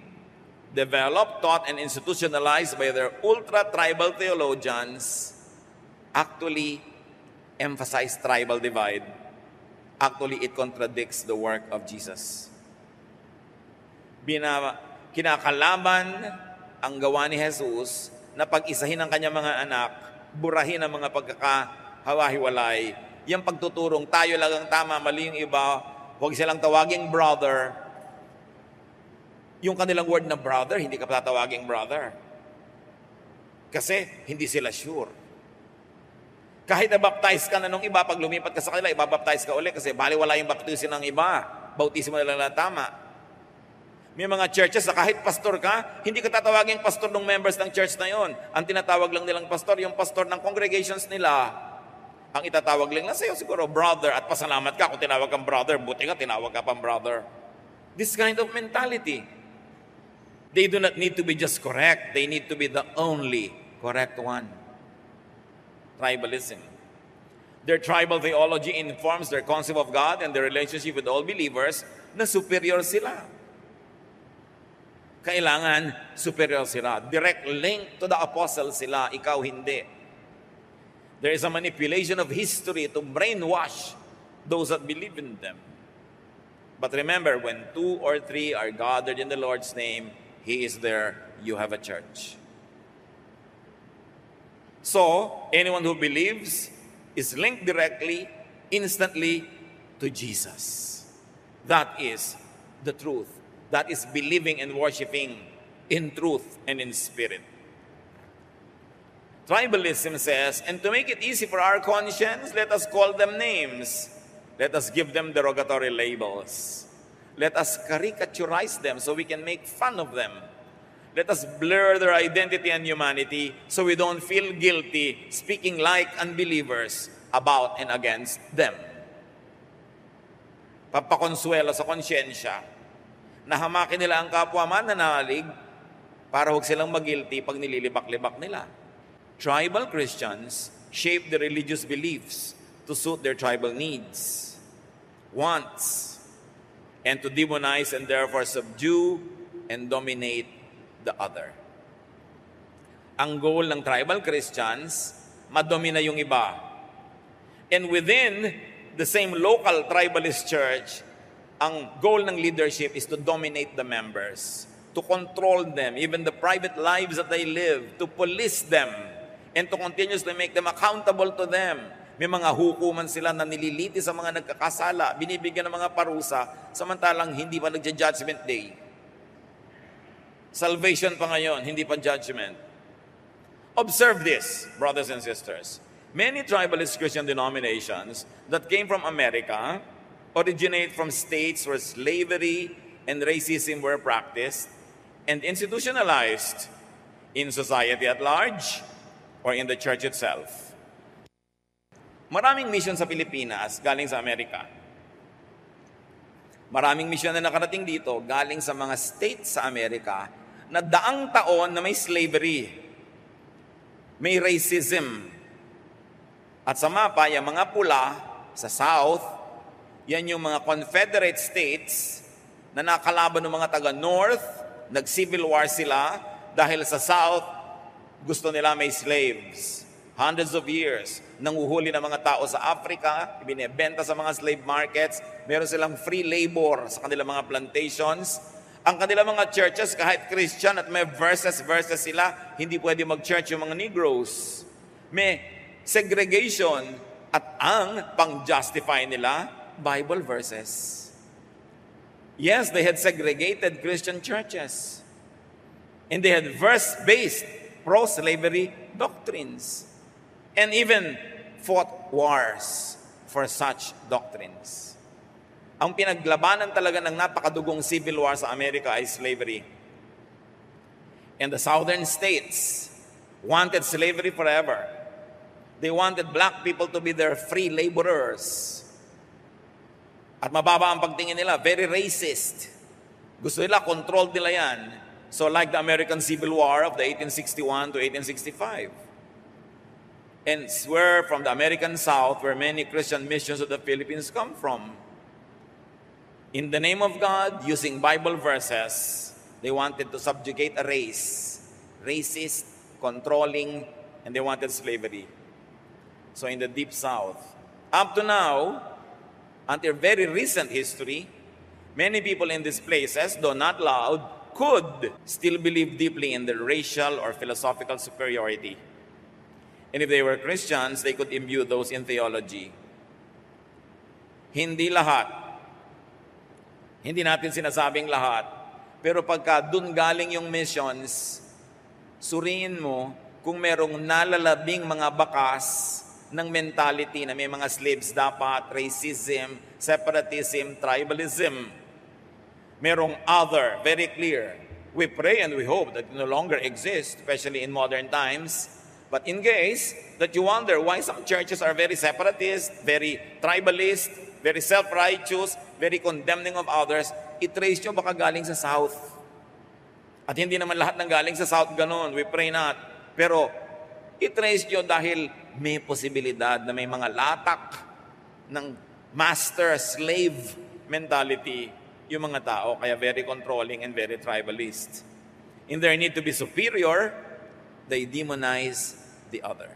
developed, taught, and institutionalized by their ultra-tribal theologians, actually emphasize tribal divide. Actually, it contradicts the work of Jesus. Kinakalaban ang gawa ni Jesus na pag-isahin ang kanyang mga anak, burahin ang mga pagkakahawa-hiwalay, yung pagtuturong tayo lang ang tama, mali yung iba, huwag silang tawaging brother. Yung kanilang word na brother, hindi ka tatawaging brother. Kasi hindi sila sure. Kahit na-baptize ka na nung iba, pag lumipat ka sa kanila, ibabaptize ka ulit kasi baliwala yung baptism ng iba. Bautismo na lang na tama. May mga churches na kahit pastor ka, hindi ka tatawaging pastor ng members ng church na yon. Ang tinatawag lang nilang pastor, yung pastor ng congregations nila. Ang itatawag lang na sa'yo siguro, brother, at pasalamat ka kung tinawag kang brother, buti ka, tinawag ka pang brother. This kind of mentality. They do not need to be just correct. They need to be the only correct one. Tribalism. Their tribal theology informs their concept of God and their relationship with all believers na superior sila. Kailangan superior sila. Direct link to the apostles sila, ikaw hindi. There is a manipulation of history to brainwash those that believe in them. But remember, when 2 or 3 are gathered in the Lord's name, He is there, you have a church. So, anyone who believes is linked directly, instantly to Jesus. That is the truth. That is believing and worshiping in truth and in spirit. Tribalism says, and to make it easy for our conscience, let us call them names. Let us give them derogatory labels. Let us caricaturize them so we can make fun of them. Let us blur their identity and humanity so we don't feel guilty speaking like unbelievers about and against them. Papakonsuelo sa konsyensya na hamakin nila ang kapwa mananalig para huwag silang mag-guilty pag nililibak-libak nila. Tribal Christians shape their religious beliefs to suit their tribal needs, wants, and to demonize and therefore subdue and dominate the other. Ang goal ng tribal Christians, madomina yung iba. And within the same local tribalist church, ang goal ng leadership is to dominate the members, to control them, even the private lives that they live, to police them, and to continuously make them accountable to them. May mga hukuman sila na nililiti sa mga nagkakasala, binibigyan ng mga parusa, samantalang hindi pa nagja-judgment day. Salvation pa ngayon, hindi pa judgment. Observe this, brothers and sisters. Many tribalist Christian denominations that came from America originate from states where slavery and racism were practiced and institutionalized in society at large or in the church itself. Maraming mission sa Pilipinas galing sa Amerika. Maraming mission na nakarating dito galing sa mga states sa Amerika na daang taon na may slavery, may racism. At sa mapa, yung mga pula sa South, yan yung mga Confederate States na nakalaban ng mga taga-North, nag-civil war sila, Dahil sa South, gusto nila may slaves. Hundreds of years, nanguhuli ng mga tao sa Africa, ibinebenta sa mga slave markets, meron silang free labor sa kanilang mga plantations. Ang kanilang mga churches, kahit Christian at may verses sila, hindi pwede mag-church yung mga Negroes. May segregation at ang pang-justify nila, Bible verses. Yes, they had segregated Christian churches. And they had verse-based pro-slavery doctrines. And even fought wars for such doctrines. Ang pinaglabanan talaga ng napakadugong civil war sa Amerika ay slavery. And the southern states wanted slavery forever. They wanted black people to be their free laborers. At mababa ang pagtingin nila, very racist. Gusto nila, controlled nila yan. So like the American Civil War of the 1861 to 1865. And where from the American South, where many Christian missions of the Philippines come from. In the name of God, using Bible verses, they wanted to subjugate a race. Racist, controlling, and they wanted slavery. So in the Deep South, up to now, until very recent history, many people in these places, though not loud, could still believe deeply in the racial or philosophical superiority. And if they were Christians, they could imbue those in theology. Hindi lahat. Hindi natin sinasabing lahat. Pero pagka dun galing yung missions, suriin mo kung merong nalalabing mga bakas ng mentality na may mga slaves dapat, racism, separatism, tribalism. Merong other, very clear. We pray and we hope that it no longer exists, especially in modern times. But in case that you wonder why some churches are very separatist, very tribalist, very self-righteous, very condemning of others, i-trace nyo baka galing sa South. At hindi naman lahat ng galing sa South ganon, we pray not. Pero i-trace nyo dahil may posibilidad na may mga latak ng master-slave mentality yung mga tao, kaya very controlling and very tribalist. In their need to be superior, they demonize the other.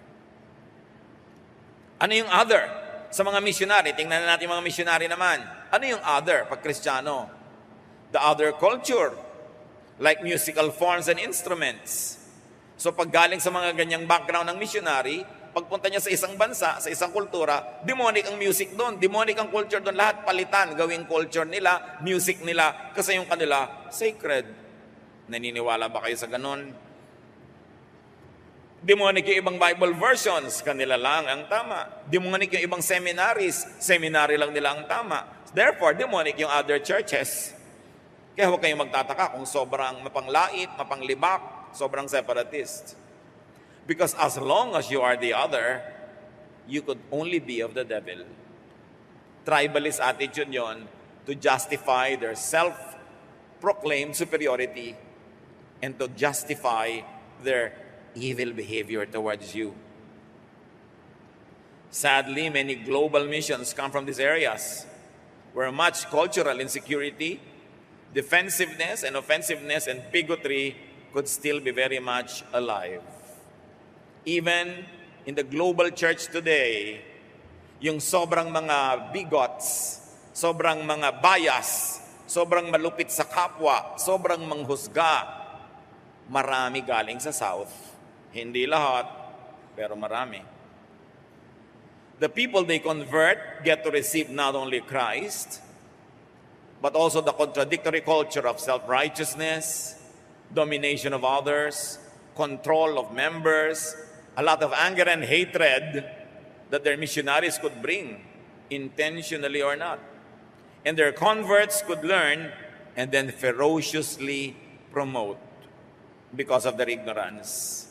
Ano yung other? Sa mga missionary, tingnan natin mga missionary naman. Ano yung other pag Kristiyano? The other culture, like musical forms and instruments. So pag galing sa mga ganyang background ng missionary, pagpunta niya sa isang bansa, sa isang kultura, demonic ang music doon, demonic ang culture doon, lahat palitan, gawing culture nila, music nila, kasi yung kanila, sacred. Naniniwala ba kayo sa ganun? Demonic yung ibang Bible versions, kanila lang ang tama. Demonic yung ibang seminaries, seminary lang nila ang tama. Therefore, demonic yung other churches. Kaya huwag kayong magtataka kung sobrang mapanglait, mapanglibak, sobrang separatist. Because as long as you are the other, you could only be of the devil. Tribalist attitude yon to justify their self-proclaimed superiority and to justify their evil behavior towards you. Sadly, many global missions come from these areas where much cultural insecurity, defensiveness and offensiveness and bigotry could still be very much alive. Even in the global church today, yung sobrang mga bigots, sobrang mga bias, sobrang malupit sa kapwa, sobrang manghusga, marami galing sa South. Hindi lahat, pero marami. The people they convert get to receive not only Christ, but also the contradictory culture of self-righteousness, domination of others, control of members, a lot of anger and hatred that their missionaries could bring, intentionally or not. And their converts could learn and then ferociously promote because of their ignorance.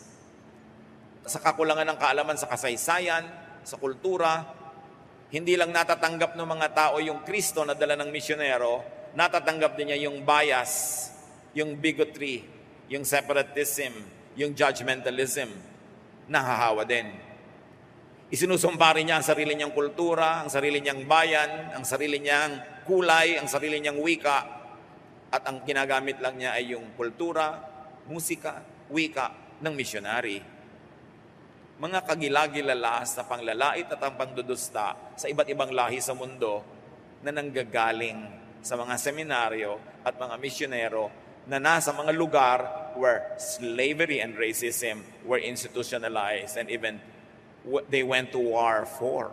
Sa kakulangan ng kaalaman sa kasaysayan, sa kultura, hindi lang natatanggap ng mga tao yung Kristo na dala ng misyonero, natatanggap din niya yung bias, yung bigotry, yung separatism, yung judgmentalism, nahahawa din. Isinusumpari niya ang sarili niyang kultura, ang sarili niyang bayan, ang sarili niyang kulay, ang sarili niyang wika, at ang ginagamit lang niya ay yung kultura, musika, wika ng misyonary. Mga kagilagilalas na panglalait at ang pangdudusta sa iba't ibang lahi sa mundo na nanggagaling sa mga seminaryo at mga misyonero na nasa mga lugar where slavery and racism were institutionalized and even they went to war for.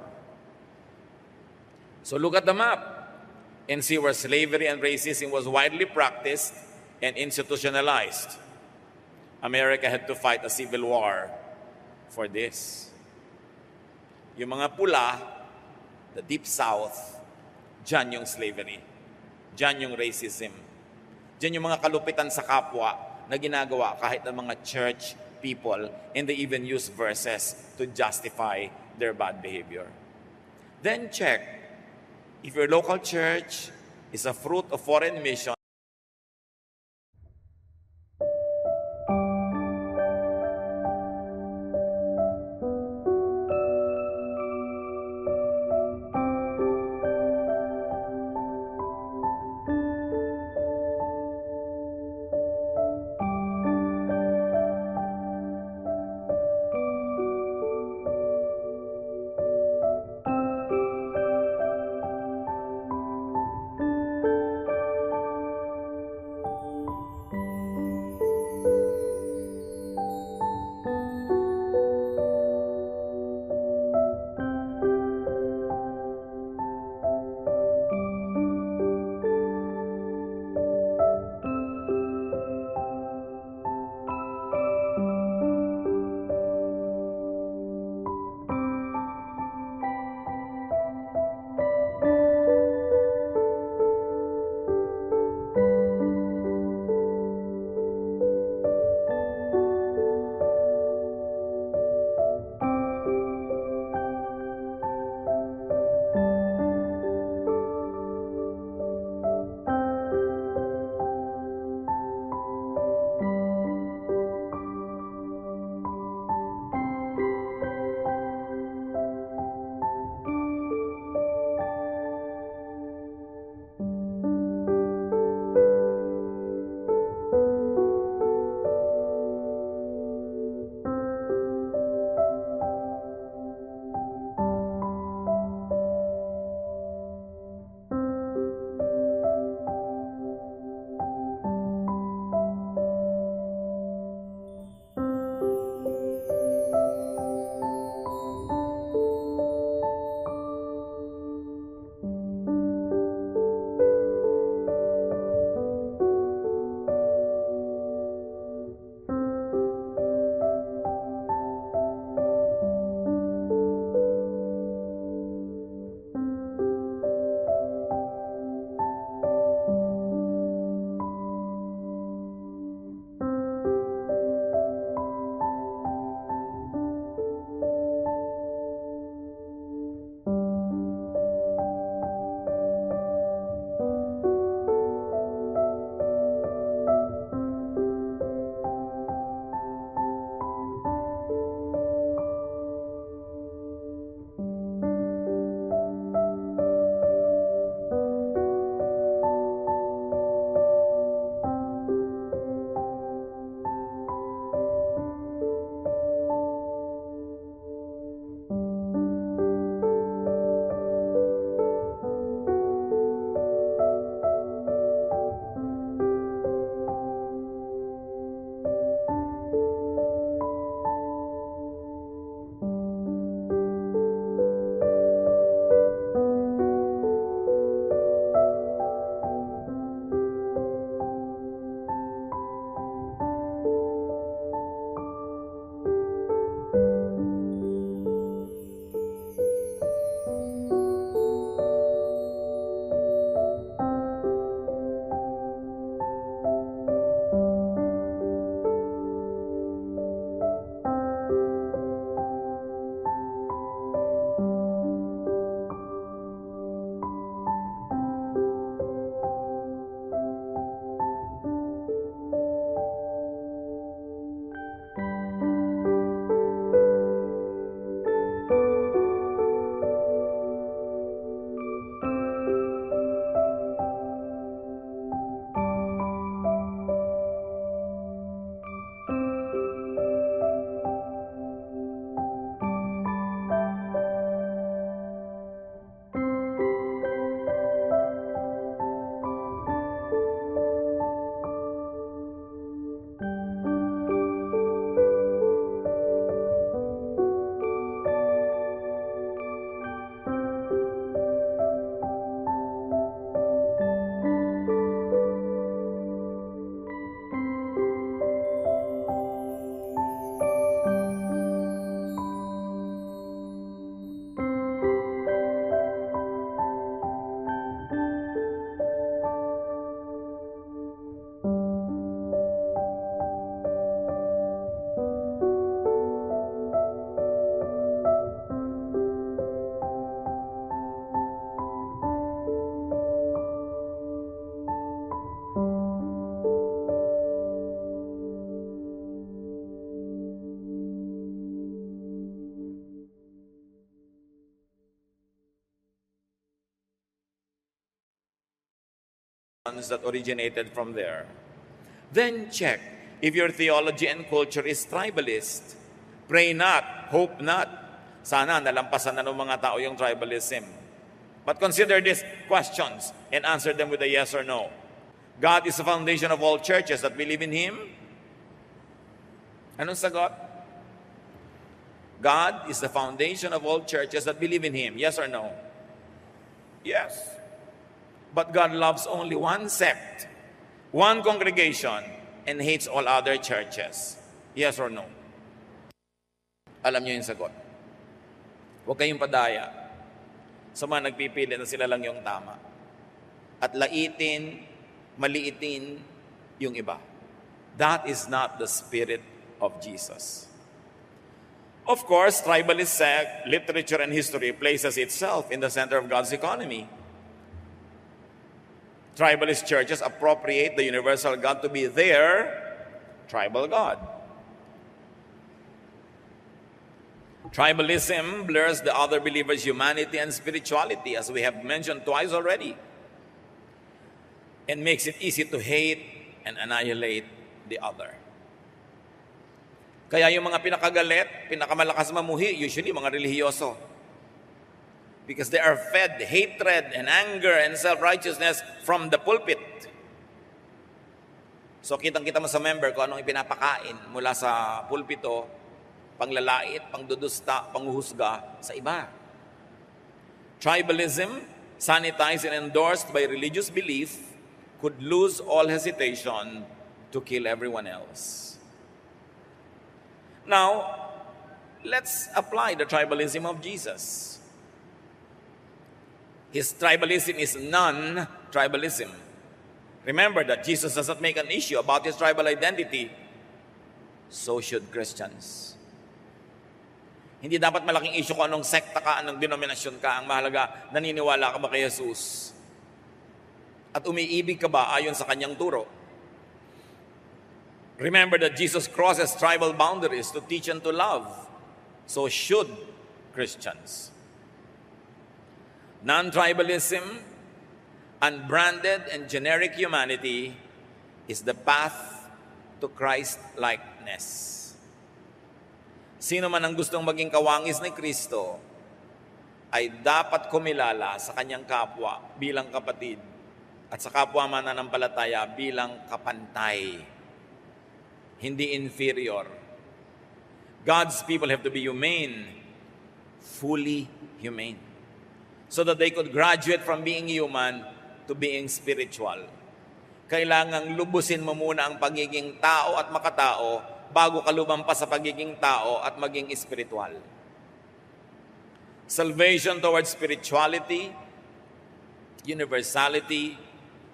So look at the map and see where slavery and racism was widely practiced and institutionalized. America had to fight a civil war for this. Yung mga pula, the Deep South, dyan yung slavery, dyan yung racism, dyan yung mga kalupitan sa kapwa na ginagawa kahit ng mga church people, and they even use verses to justify their bad behavior. Then check if your local church is a fruit of foreign mission. that originated from there. Then check if your theology and culture is tribalist. Pray not, hope not. Sana nalampasan na ng mga tao yung tribalism. But consider these questions and answer them with a yes or no. God is the foundation of all churches that believe in Him. Anong sagot? God is the foundation of all churches that believe in Him. Yes or no? Yes. But God loves only one sect, one congregation, and hates all other churches. Yes or no? Alam niyo yung sagot. Huwag kayong padaya sa mga nagpipili na sila lang yung tama. At maliitin yung iba. That is not the spirit of Jesus. Of course, tribalist sect, literature, and history places itself in the center of God's economy. Tribalist churches appropriate the universal God to be their tribal God. Tribalism blurs the other believers' humanity and spirituality, as we have mentioned twice already, and makes it easy to hate and annihilate the other. Kaya yung mga pinakagalit, pinakamalakas mamuhi, usually mga relihiyoso. Because they are fed hatred and anger and self-righteousness from the pulpit. So kitang-kita mo sa member kung anong ipinapakain mula sa pulpito, panglalait, pangdudusta, panghuhusga sa iba. Tribalism, sanitized and endorsed by religious belief, could lose all hesitation to kill everyone else. Now, let's apply the tribalism of Jesus. His tribalism is non-tribalism. Remember that Jesus does not make an issue about his tribal identity. So should Christians. Hindi dapat malaking issue kung anong sekta ka, anong denominasyon ka. Ang mahalaga, naniniwala ka ba kay Jesus? At umiibig ka ba ayon sa kanyang turo? Remember that Jesus crosses tribal boundaries to teach and to love. So should Christians. Non-tribalism, unbranded and generic humanity is the path to Christ-likeness. Sino man ang gustong maging kawangis ni Kristo ay dapat kumilala sa kanyang kapwa bilang kapatid at sa kapwa mananampalataya bilang kapantay, hindi inferior. God's people have to be humane, fully humane, so that they could graduate from being human to being spiritual. Kailangang lubusin mo muna ang pagiging tao at makatao bago ka lumampas sa pagiging tao at maging spiritual. Salvation towards spirituality, universality,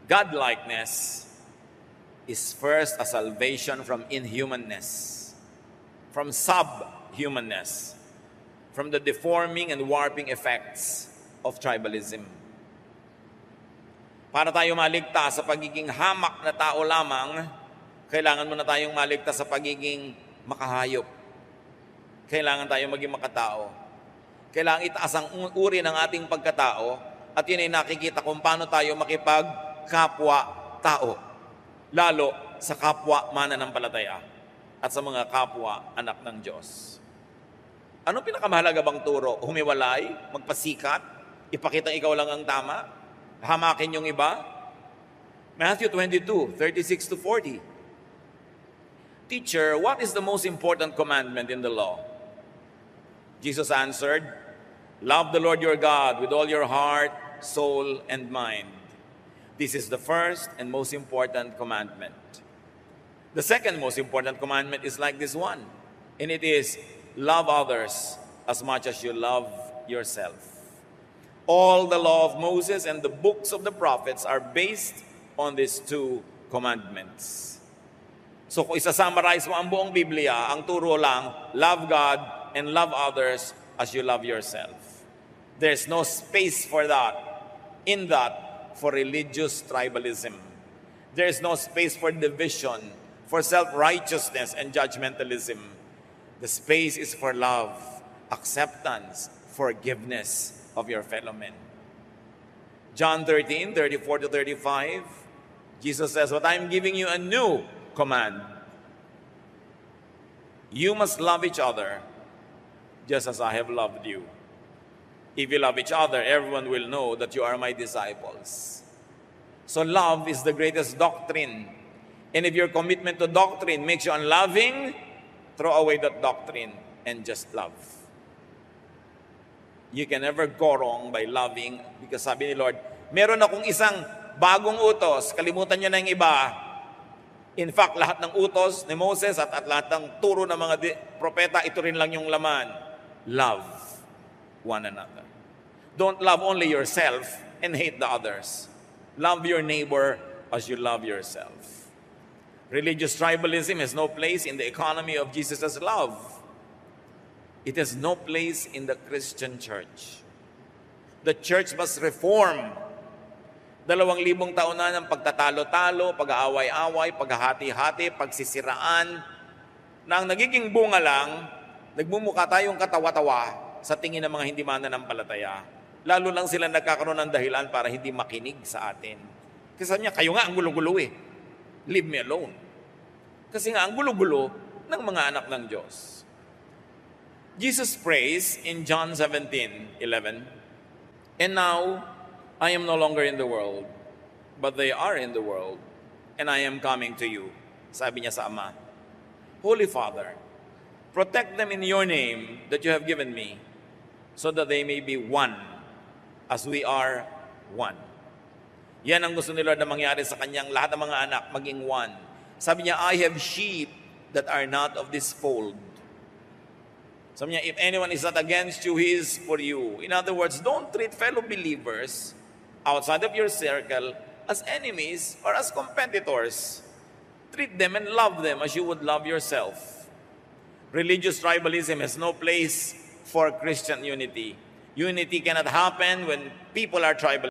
godlikeness is first a salvation from inhumanness, from subhumanness, from the deforming and warping effects of tribalism. Para tayo maligtas sa pagiging hamak na tao lamang, kailangan muna tayong maligtas sa pagiging makahayop. Kailangan tayong maging makatao. Kailangan itaas ang uri ng ating pagkatao at yun ay nakikita kung paano tayo makipagkapwa-tao, lalo sa kapwa mananampalataya at sa mga kapwa anak ng Diyos. Anong pinakamahalaga bang turo? Humiwalay? Magpasikat? Ipakitang ikaw lang ang tama? Hamakin yung iba? Matthew 22:36-40. Teacher, what is the most important commandment in the law? Jesus answered, love the Lord your God with all your heart, soul, and mind. This is the first and most important commandment. The second most important commandment is like this one, and it is, love others as much as you love yourself. All the law of Moses and the books of the prophets are based on these two commandments. So kung isa-summarize mo ang buong Biblia, ang turo lang, love God and love others as you love yourself. There's no space for that, for religious tribalism. There's no space for division, for self-righteousness and judgmentalism. The space is for love, acceptance, forgiveness of your fellow men. John 13:34-35, Jesus says, "But I'm giving you a new command. You must love each other just as I have loved you. If you love each other, everyone will know that you are my disciples." So love is the greatest doctrine. And if your commitment to doctrine makes you unloving, throw away that doctrine and just love. You can never go wrong by loving, because sabi ni Lord, meron akong isang bagong utos, kalimutan nyo na yung iba. In fact, lahat ng utos ni Moses at lahat ng turo ng mga propeta, ito rin lang yung laman. Love one another. Don't love only yourself and hate the others. Love your neighbor as you love yourself. Religious tribalism has no place in the economy of Jesus' love. It has no place in the Christian church. The church must reform. 2,000 taon na ng pagtatalo-talo, pag-aaway-away, paghahati-hati, pagsisiraan, na ang nagiging bunga lang, nagmumukha tayong katawa-tawa sa tingin ng mga hindi mananampalataya. Lalo lang sila nagkakaroon ng dahilan para hindi makinig sa atin. Kasi sabi niya, kayo nga ang gulo-gulo eh. Leave me alone. Kasi nga ang gulo-gulo ng mga anak ng Diyos. Jesus prays in John 17:11, "And now I am no longer in the world, but they are in the world, and I am coming to you." Sabi niya sa Ama, "Holy Father, protect them in your name that you have given me, so that they may be one, as we are one." Yan ang gusto ni Lord na mangyari sa kanyang lahat ng mga anak, maging one. Sabi niya, "I have sheep that are not of this fold." Sabi niya, "If anyone is not against you, he is for you." In other words, don't treat fellow believers outside of your circle as enemies or as competitors. Treat them and love them as you would love yourself. Religious tribalism has no place for Christian unity. Unity cannot happen when people are tribal.